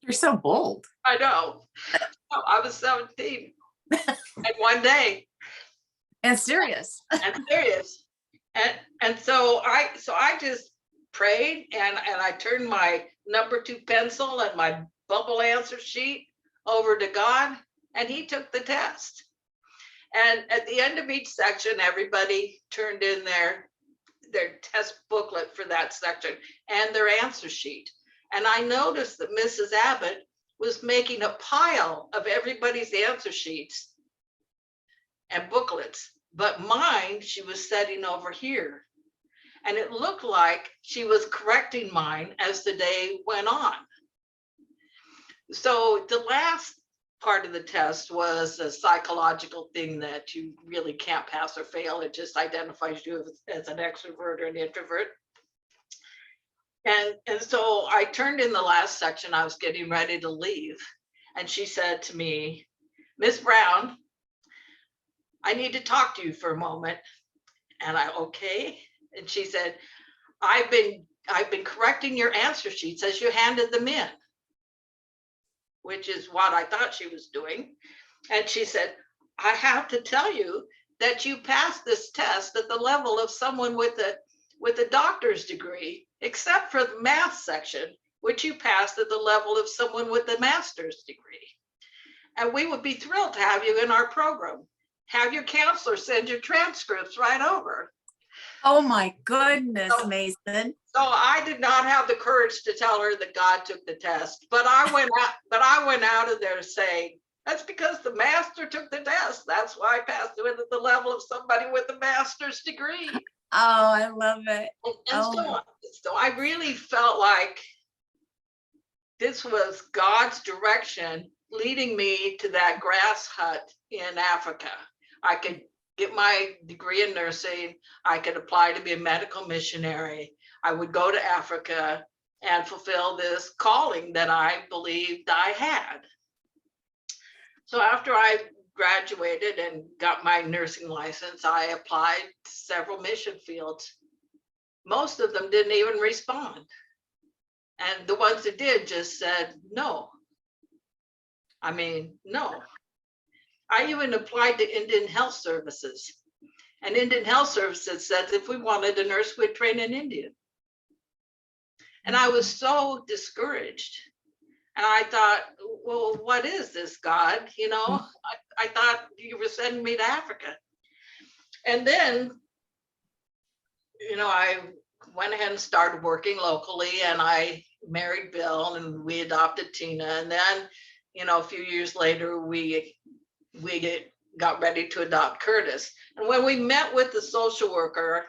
You're so bold. I know. I was 17 and one day. And serious. And serious. And so I just prayed, and I turned my number 2 pencil and my bubble answer sheet over to God, and he took the test. And at the end of each section, everybody turned in their test booklet for that section and their answer sheet. And I noticed that Mrs. Abbott was making a pile of everybody's answer sheets and booklets, but mine, she was setting over here. And it looked like she was correcting mine as the day went on. So the last part of the test was a psychological thing that you really can't pass or fail. It just identifies you as an extrovert or an introvert. And so I turned in the last section. I was getting ready to leave. And she said to me, Miss Brown, I need to talk to you for a moment. And I, okay. And she said, I've been correcting your answer sheets as you handed them in, which is what I thought she was doing. And she said, I have to tell you that you passed this test at the level of someone with a doctor's degree, except for the math section, which you passed at the level of someone with a master's degree. And we would be thrilled to have you in our program. Have your counselor send your transcripts right over. Oh my goodness, Mason. So I did not have the courage to tell her that God took the test, but I went out of there saying, that's because the master took the test. That's why I passed it at the level of somebody with a master's degree. Oh, I love it. So I really felt like this was God's direction leading me to that grass hut in Africa. I could get my degree in nursing. I could apply to be a medical missionary. I would go to Africa and fulfill this calling that I believed I had. So after I graduated and got my nursing license, I applied to several mission fields. Most of them didn't even respond. And the ones that did just said no. I mean, no. I even applied to Indian Health Services. And Indian Health Services said if we wanted a nurse, we'd train an Indian. And I was so discouraged. And I thought, well, what is this, God? You know, I thought you were sending me to Africa. And then, you know, I went ahead and started working locally, and I married Bill, and we adopted Tina. And then, you know, a few years later, we got ready to adopt Curtis. And when we met with the social worker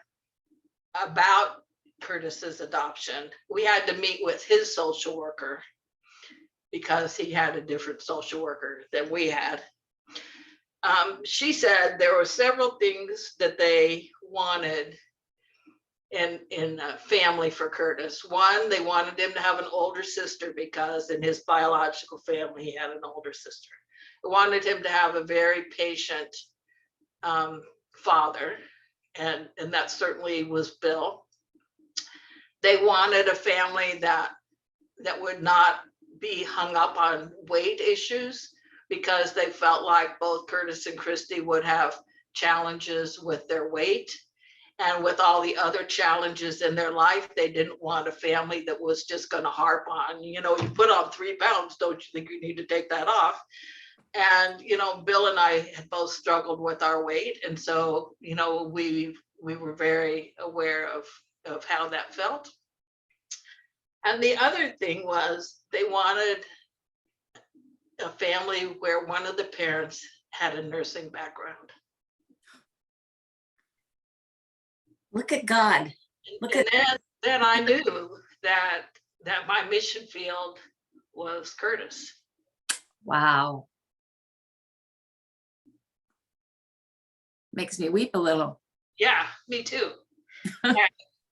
about Curtis's adoption, we had to meet with his social worker because he had a different social worker than we had. She said there were several things that they wanted in a family for Curtis. One, they wanted him to have an older sister because in his biological family, he had an older sister. They wanted him to have a very patient father, and that certainly was Bill. They wanted a family that would not be hung up on weight issues, because they felt like both Curtis and Christy would have challenges with their weight. And with all the other challenges in their life, they didn't want a family that was just going to harp on, you know, you put on 3 pounds, don't you think you need to take that off? And, you know, Bill and I had both struggled with our weight. And so, you know, we were very aware of how that felt. And the other thing was they wanted a family where one of the parents had a nursing background. Look at God. Look And at, then I knew that my mission field was Curtis. wow. Makes me weep a little. Yeah, me too. And,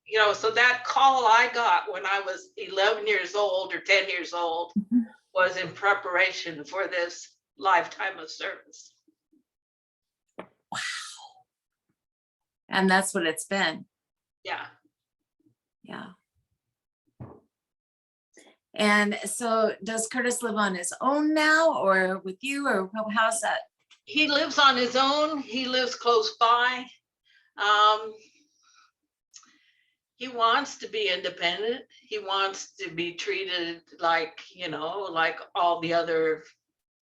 you know, so that call I got when I was 11 years old or 10 years old was in preparation for this lifetime of service. And that's what it's been. Yeah. Yeah. And so does Curtis live on his own now or with you, or how's that? He lives on his own. He lives close by. He wants to be independent. He wants to be treated like, you know, like all the other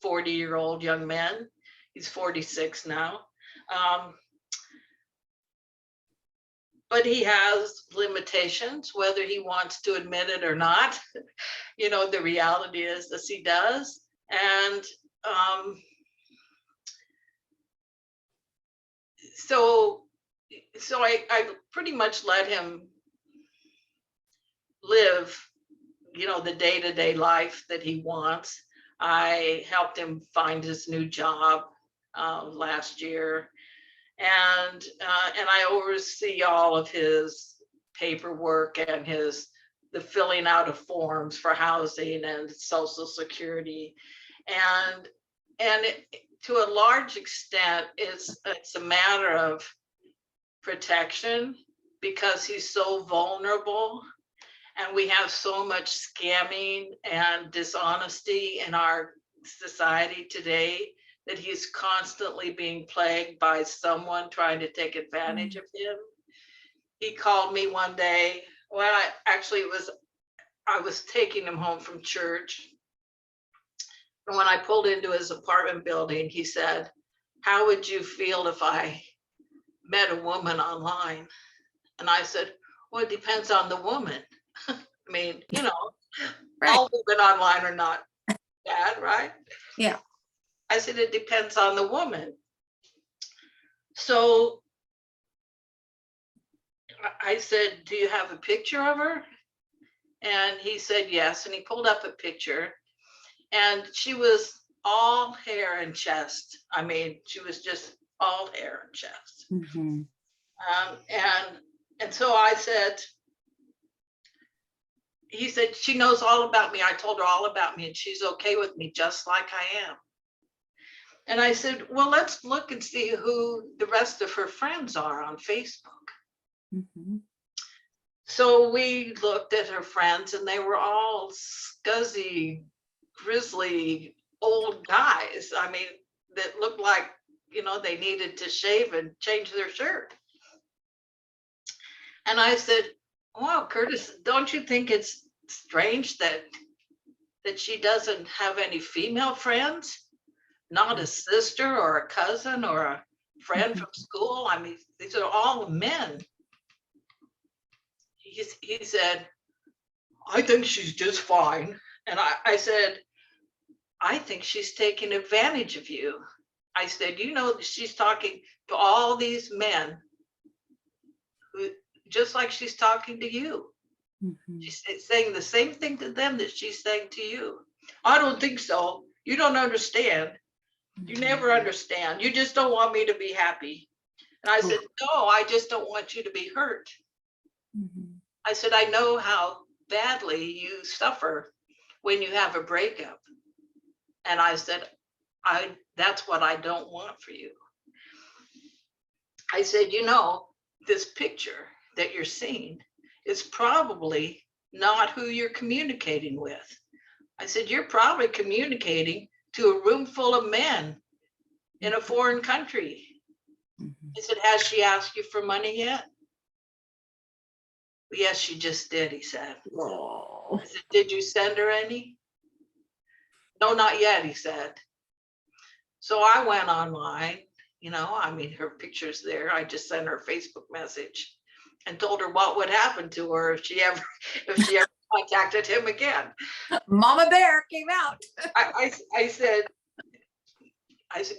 40-year-old young men. He's 46 now. But he has limitations, whether he wants to admit it or not. You know, the reality is that he does. And so I pretty much let him live, you know, the day-to-day life that he wants. I helped him find his new job last year, and I oversee all of his paperwork and the filling out of forms for housing and Social Security, and to a large extent, it's a matter of protection because he's so vulnerable. And we have so much scamming and dishonesty in our society today that he's constantly being plagued by someone trying to take advantage of him. He called me one day. Well, I was taking him home from church. And when I pulled into his apartment building, he said, "How would you feel if I met a woman online?" And I said, "Well, it depends on the woman." I mean, you know, Right. all women online are not bad, right? Yeah. I said, it depends on the woman. So I said, "Do you have a picture of her?" And he said, yes. And he pulled up a picture and she was all hair and chest. I mean, she was just all hair and chest. Mhm. And so I said, he said, "She knows all about me. I told her all about me and she's okay with me just like I am." And I said, "Well, let's look and see who the rest of her friends are on Facebook." Mhm. So we looked at her friends and they were all scuzzy, grizzly old guys. I mean, that looked like, you know, they needed to shave and change their shirt. And I said, "Wow, Curtis, don't you think it's strange that she doesn't have any female friends? Not a sister or a cousin or a friend from school? I mean, these are all men." He said, "I think she's just fine." And I said, "I think she's taking advantage of you." I said, "You know, she's talking to all these men who, just like she's talking to you. Mhm. She's saying the same thing to them that she's saying to you." "I don't think so. You don't understand. You never understand. You just don't want me to be happy." And I said, "No, I just don't want you to be hurt." Mhm. I said, "I know how badly you suffer when you have a breakup." And I said, that's what I don't want for you." I said, "You know, this picture that you're seeing is probably not who you're communicating with." I said, "You're probably communicating to a room full of men in a foreign country." Mhm. I said, "Has she asked you for money yet?" "Yes, she just did," he said. Oh. I said, "Did you send her any?" "No, not yet," he said. So I went online, you know, I mean, her picture's there. I just sent her a Facebook message and told her what would happen to her if she ever contacted him again. Mama Bear came out. I said,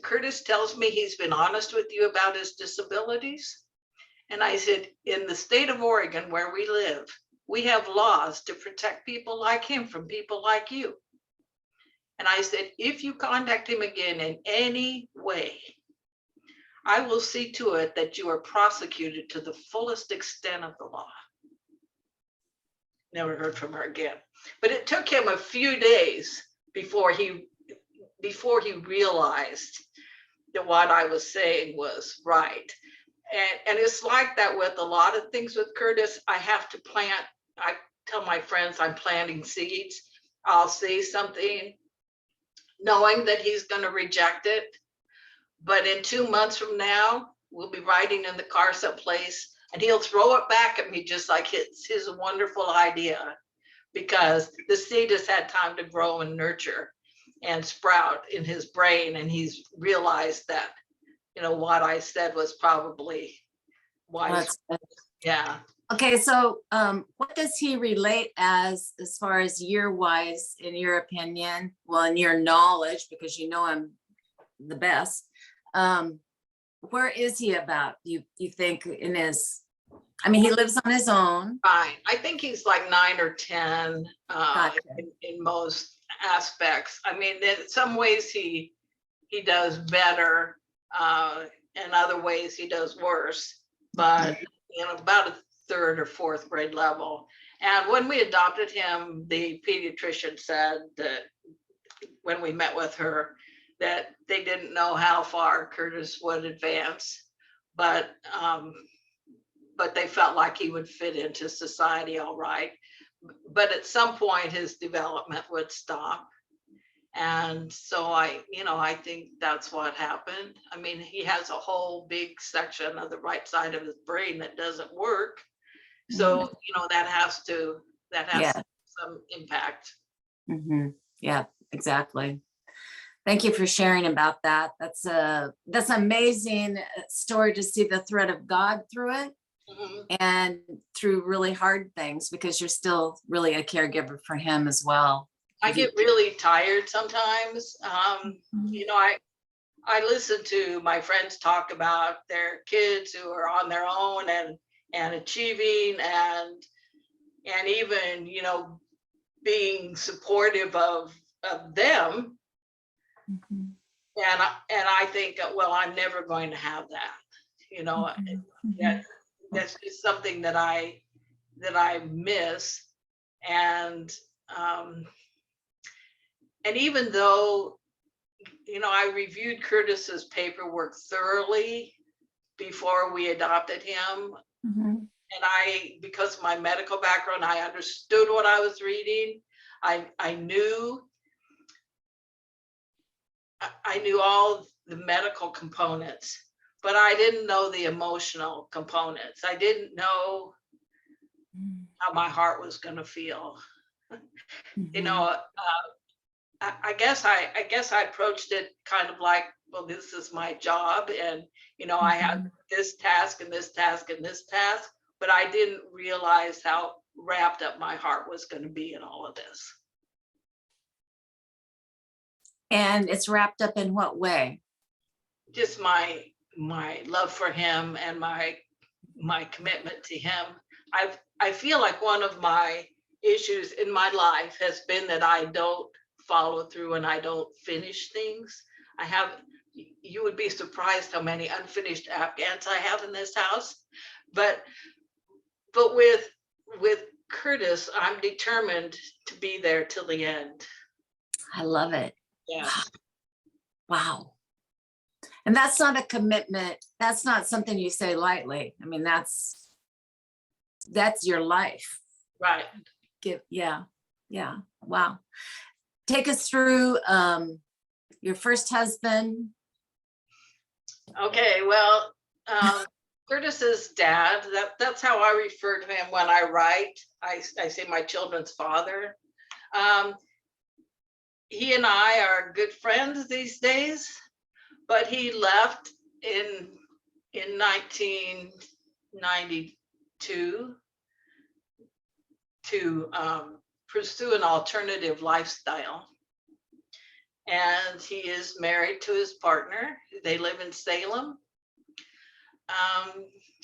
Curtis tells me he's been honest with you about his disabilities. And I said, in the state of Oregon where we live, we have laws to protect people like him from people like you. And I said, if you contact him again in any way, I will see to it that you are prosecuted to the fullest extent of the law. Never heard from her again. But it took him a few days before he realized that what I was saying was right. And it's like that with a lot of things with Curtis. I have to plant. I tell my friends I'm planting seeds. I'll say something knowing that he's going to reject it. But in 2 months from now, we'll be riding in the car someplace and he'll throw it back at me just like it's his wonderful idea, because the seed has had time to grow and nurture and sprout in his brain. And he's realized that, what I said was probably wise. Yeah. Okay, so what does he relate as far as year-wise, in your opinion? Well, in your knowledge, because you know him the best. Where is he about? You think in his? I mean, he lives on his own. Right. I think he's like 9 or 10 Gotcha. in most aspects. I mean, in some ways he does better. In other ways he does worse. But about a 3rd or 4th grade level. And when we adopted him, the pediatrician said that when we met with her, that they didn't know how far Curtis would advance, but they felt like he would fit into society all right. But at some point his development would stop. And so I think that's what happened. I mean, he has a whole big section of the right side of his brain that doesn't work. So, that has some impact. Mm-hmm. Yeah, exactly. Thank you for sharing about that. That's amazing story to see the thread of God through it. Mm-hmm. And through really hard things, because you're still really a caregiver for him as well. I get really tired sometimes. I listen to my friends talk about their kids who are on their own and achieving and even, being supportive of them. Mm-hmm. And I think, well, I'm never going to have that. Mm-hmm. That's just something that I miss. And even though, I reviewed Curtis's paperwork thoroughly before we adopted him. Mm-hmm. And because of my medical background, I understood what I was reading. I knew all the medical components, but I didn't know the emotional components. I didn't know how my heart was going to feel. Mm-hmm. I guess I approached it kind of like, well, this is my job, and I have this task and this task and this task, but I didn't realize how wrapped up my heart was going to be in all of this. And it's wrapped up in what way? Just my love for him and my commitment to him. I feel like one of my issues in my life has been that I don't follow through and I don't finish things. You would be surprised how many unfinished Afghans I have in this house. But with Curtis, I'm determined to be there till the end. I love it. Yeah. Wow. And that's not a commitment. That's not something you say lightly. I mean, that's your life. Right. Yeah. Wow. Take us through your first husband. Okay, well, Curtis's dad, that's how I refer to him when I write. I say my children's father. He and I are good friends these days, but he left in 1992 to pursue an alternative lifestyle. And he is married to his partner. They live in Salem.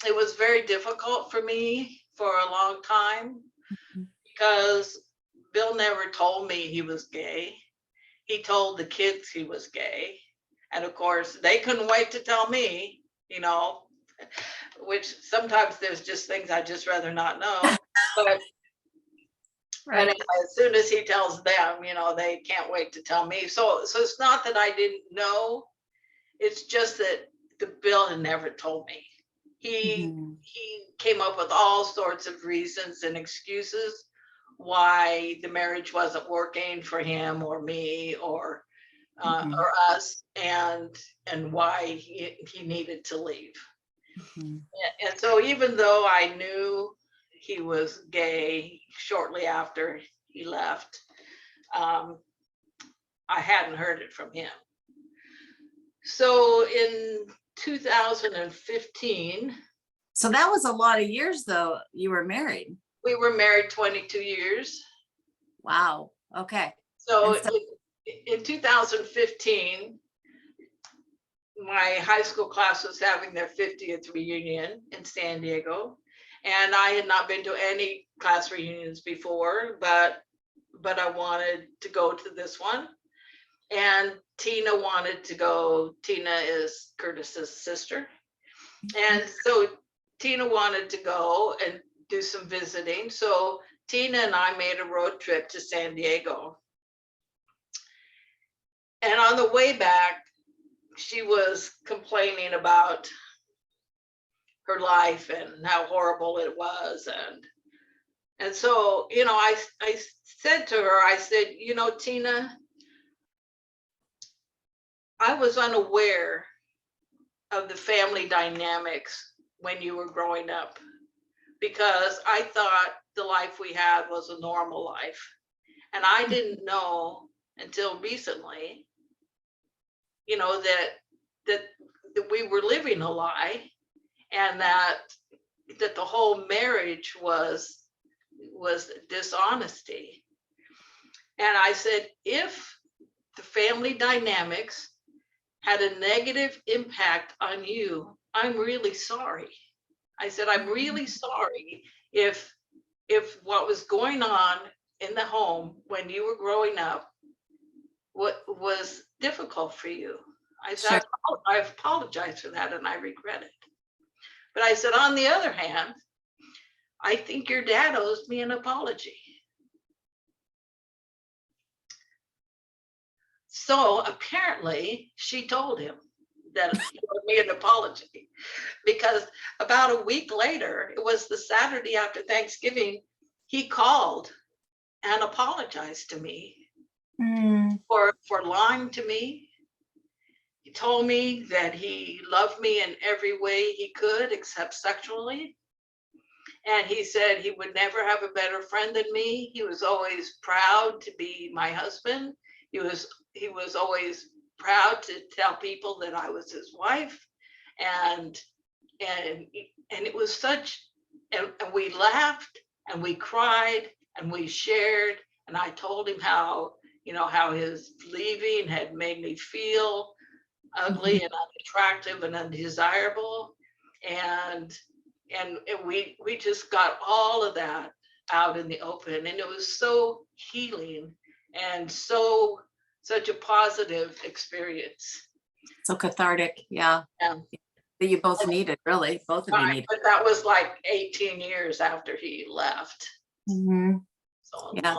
It was very difficult for me for a long time because Bill never told me he was gay. He told the kids he was gay. And of course, they couldn't wait to tell me, you know, which sometimes there's just things I just rather not know. But Right. and as soon as he tells them, you know, they can't wait to tell me. So it's not that I didn't know. It's just that the Bill had never told me. He came up with all sorts of reasons and excuses why the marriage wasn't working for him or me or us, and why he needed to leave. And so even though I knew he was gay shortly after he left, I hadn't heard it from him. So in 2015. So that was a lot of years though, you were married. We were married 22 years. Wow. Okay. So in 2015, my high school class was having their 50th reunion in San Diego. And I had not been to any class reunions before, but I wanted to go to this one. And Tina wanted to go. Tina is Curtis's sister. And so Tina wanted to go and do some visiting. So Tina and I made a road trip to San Diego. And on the way back, she was complaining about her life and how horrible it was. And so, you know, I said to her, I said, you know, Tina, I was unaware of the family dynamics when you were growing up, because I thought the life we had was a normal life. And I didn't know until recently, you know, that we were living a lie, and that the whole marriage was dishonesty. And I said, if the family dynamics had a negative impact on you, I'm really sorry. I said, I'm really sorry if what was going on in the home when you were growing up, what was difficult for you. I said, Sure. I apologize for that and I regret it. But I said, on the other hand, I think your dad owes me an apology. So apparently she told him that he owed me an apology, because about a week later, it was the Saturday after Thanksgiving, he called and apologized to me for lying to me. He told me that he loved me in every way he could except sexually. And he said he would never have a better friend than me. He was always proud to be my husband. He was always proud to tell people that I was his wife. And it was such, and we laughed and we cried and we shared. And I told him how, you know, how his leaving had made me feel ugly and unattractive and undesirable. And we just got all of that out in the open, and it was so healing and such a positive experience. So cathartic. Yeah. Yeah. That you both needed, really. Both of you needed. But that was like 18 years after he left. So Yeah.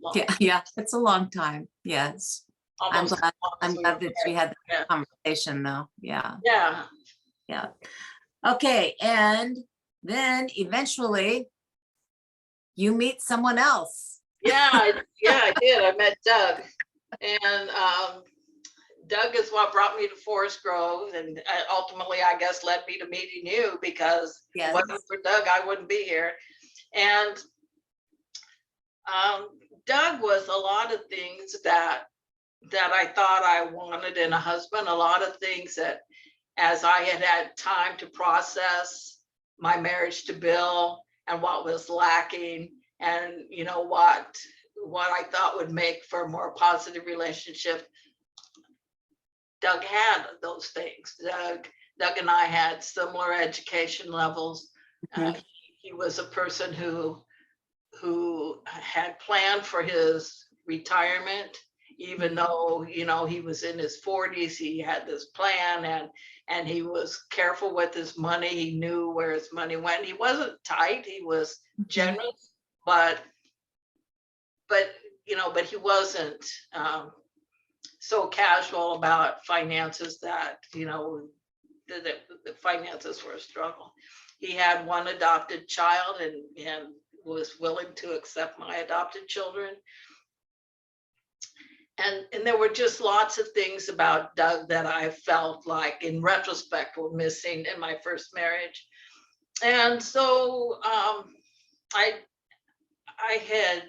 long. Yeah. It's a long time. Yes. I'm Almost glad that we had that conversation though. Yeah. Yeah. Yeah. Okay. And then eventually you meet someone else. Yeah, I did. I met Doug, and Doug is what brought me to Forest Grove, and ultimately, I guess, led me to meeting you, because if it wasn't for Doug, I wouldn't be here. And Doug was a lot of things that I thought I wanted in a husband, a lot of things that, as I had time to process my marriage to Bill and what was lacking, and you know what I thought would make for a more positive relationship. Doug had those things. Doug and I had similar education levels. Mhm. He was a person who had planned for his retirement, even though, you know, he was in his 40s. He had this plan, and he was careful with his money. He knew where his money went. He wasn't tight, he was generous, but you know, but he wasn't so casual about finances that, you know, the finances were a struggle. He had one adopted child, and was willing to accept my adopted children. And there were just lots of things about Doug that I felt like in retrospect were missing in my first marriage. And so I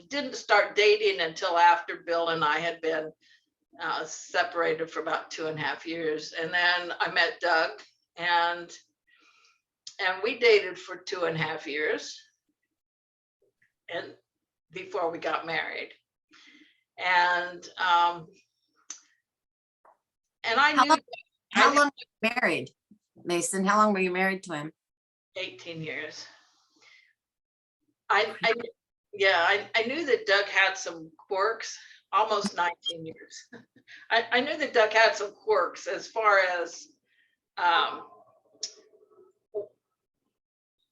didn't start dating until after Bill and I had been separated for about 2.5 years. And then I met Doug, and we dated for 2.5 years, and before we got married. And I knew How long were you married, Mason? How long were you married to him? 18 years. I knew that Doug had some quirks, almost 19 years. I knew that Doug had some quirks as far as,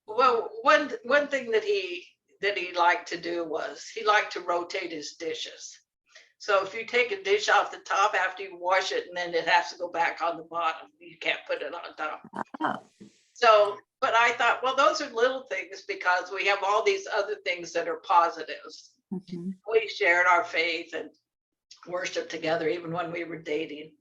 well, one thing that he liked to do was he liked to rotate his dishes. So if you take a dish off the top after you wash it, and then it has to go back on the bottom, you can't put it on top. Oh. So, but I thought, well, those are little things because we have all these other things that are positives. Mm-hmm. We shared our faith and worshiped together even when we were dating.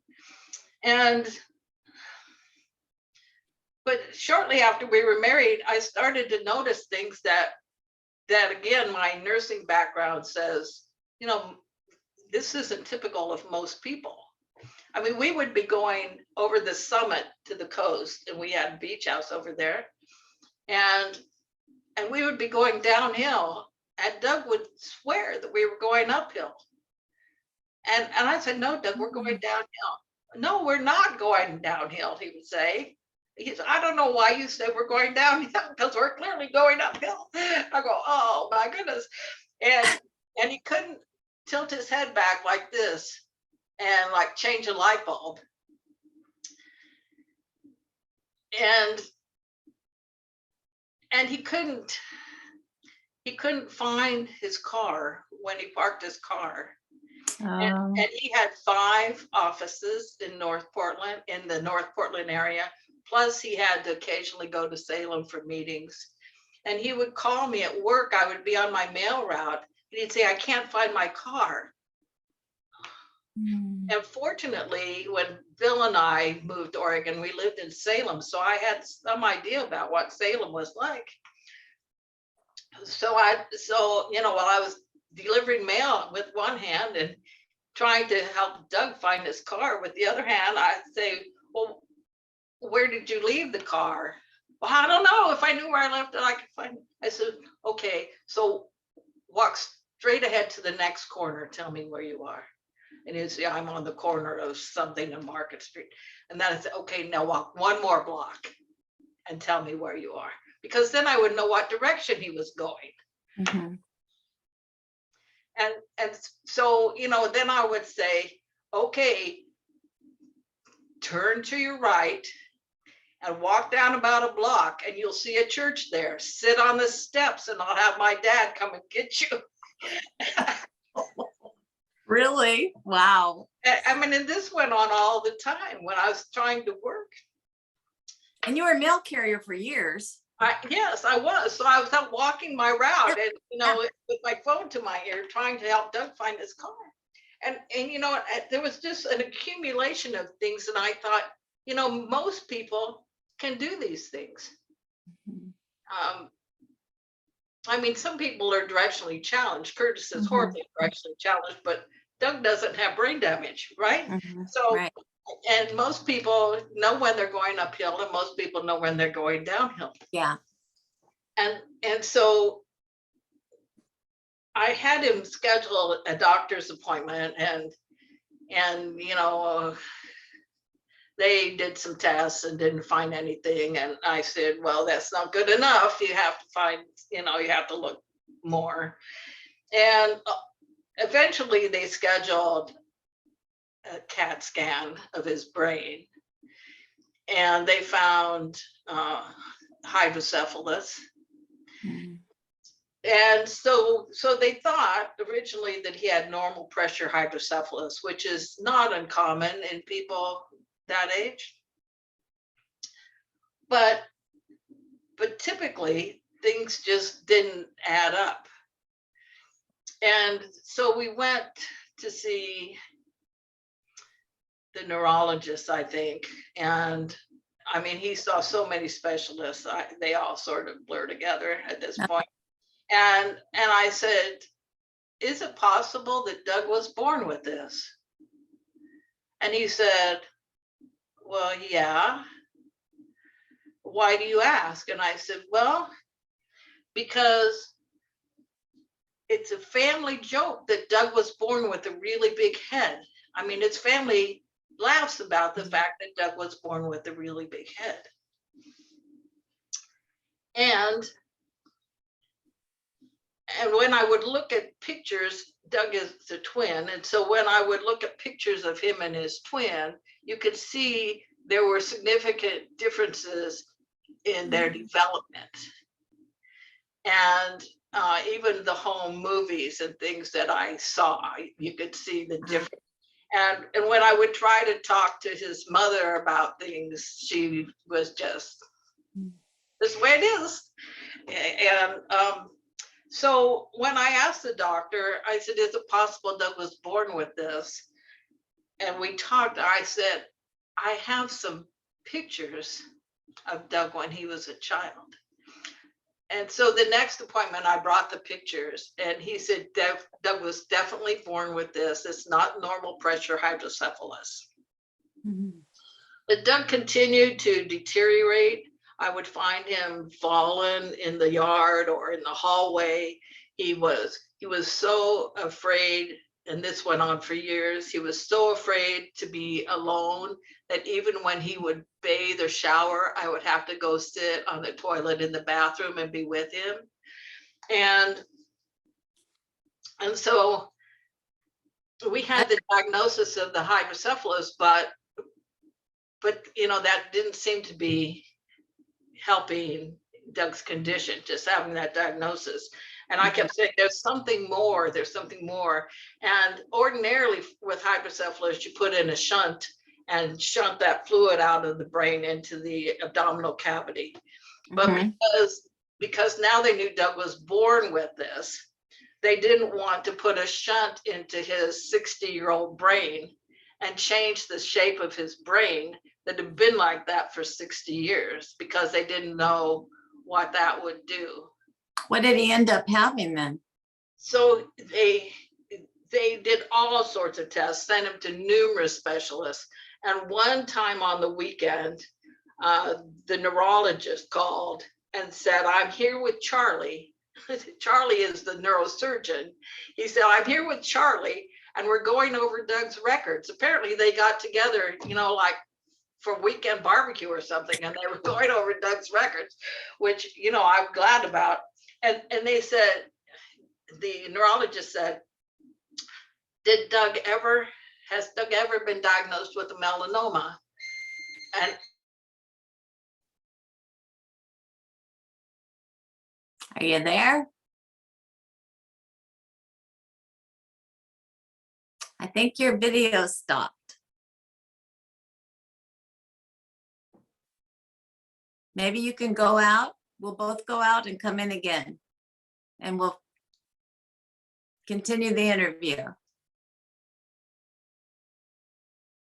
But shortly after we were married, I started to notice things that again, my nursing background says, you know, this isn't typical of most people. I mean, we would be going over the summit to the coast, and we had a beach house over there, and we would be going downhill, and Doug would swear that we were going uphill. And I said, no, Doug, we're going downhill. No, we're not going downhill, he would say. He said, I don't know why you say we're going downhill, because we're clearly going uphill. I go, oh my goodness. And he couldn't tilt his head back like this and like change a light bulb. And he couldn't find his car when he parked his car. And he had 5 offices in North Portland, in the North Portland area. Plus he had to occasionally go to Salem for meetings. And he would call me at work. I would be on my mail route, and he'd say, I can't find my car. And fortunately, when Bill and I moved to Oregon, we lived in Salem. So I had some idea about what Salem was like. So you know, while I was delivering mail with one hand and trying to help Doug find his car with the other hand, I'd say, well, where did you leave the car? Well, I don't know. If I knew where I left it, I could find it. I said, okay, so walk straight ahead to the next corner. Tell me where you are. And he'd say, I'm on the corner of something in Market Street. And then I said, okay, now walk 1 more block and tell me where you are. Because then I would know what direction he was going. Mm-hmm. And so, you know, then I would say, okay, turn to your right and walk down about a block, and you'll see a church there. Sit on the steps, and I'll have my dad come and get you. Really? Wow. I mean, and this went on all the time when I was trying to work. And you were a mail carrier for years. Yes, I was. So I was out walking my route, and you know, with my phone to my ear, trying to help Doug find his car. And you know, there was just an accumulation of things, and I thought, you know, most people can do these things. I mean, some people are directionally challenged. Curtis is horribly directionally challenged, but Doug doesn't have brain damage, right? So, right. And most people know when they're going uphill, and most people know when they're going downhill. Yeah. And so I had him schedule a doctor's appointment, and they did some tests and didn't find anything. And I said, well, that's not good enough. You have to find, you have to look more. And eventually they scheduled a CAT scan of his brain, and they found hydrocephalus. Mhm. And so they thought originally that he had normal pressure hydrocephalus, which is not uncommon in people that age. But typically things just didn't add up. And so we went to see the neurologist, I think. And I mean, he saw so many specialists, they all sort of blur together at this point. And I said, is it possible that Doug was born with this? And he said, well, yeah. Why do you ask? And I said, well, because it's a family joke that Doug was born with a really big head. I mean, his family laughs about the fact that Doug was born with a really big head. And when I would look at pictures, Doug is a twin. And so when I would look at pictures of him and his twin, you could see there were significant differences in their development. And even the home movies and things that I saw, you could see the difference. And when I would try to talk to his mother about things, she was just, this is the way it is. And so when I asked the doctor, I said, is it possible Doug was born with this? And we talked, I said, I have some pictures of Doug when he was a child. And so the next appointment, I brought the pictures, and he said, Doug was definitely born with this. It's not normal pressure hydrocephalus. Mhm. But Doug continued to deteriorate. I would find him fallen in the yard or in the hallway. He was so afraid, and this went on for years. He was so afraid to be alone that even when he would bathe or shower, I would have to go sit on the toilet in the bathroom and be with him. And so we had the diagnosis of the hydrocephalus, but that didn't seem to be helping Doug's condition, just having that diagnosis. And I kept saying, there's something more. And ordinarily with hydrocephalus, you put in a shunt and shunt that fluid out of the brain into the abdominal cavity. But because now they knew Doug was born with this, they didn't want to put a shunt into his 60-year-old brain and change the shape of his brain that had been like that for 60 years, because they didn't know what that would do. What did he end up having then? So they did all sorts of tests, sent him to numerous specialists. And one time on the weekend, the neurologist called and said, I'm here with Charlie. Charlie is the neurosurgeon. He said, I'm here with Charlie, and we're going over Doug's records. Apparently they got together, like for weekend barbecue or something, and they were going over Doug's records, which, I'm glad about. And they said, the neurologist said, has Doug ever been diagnosed with a melanoma? And Are you there? I think your video stopped. Maybe you can go out. We'll both go out and come in again, and we'll continue the interview.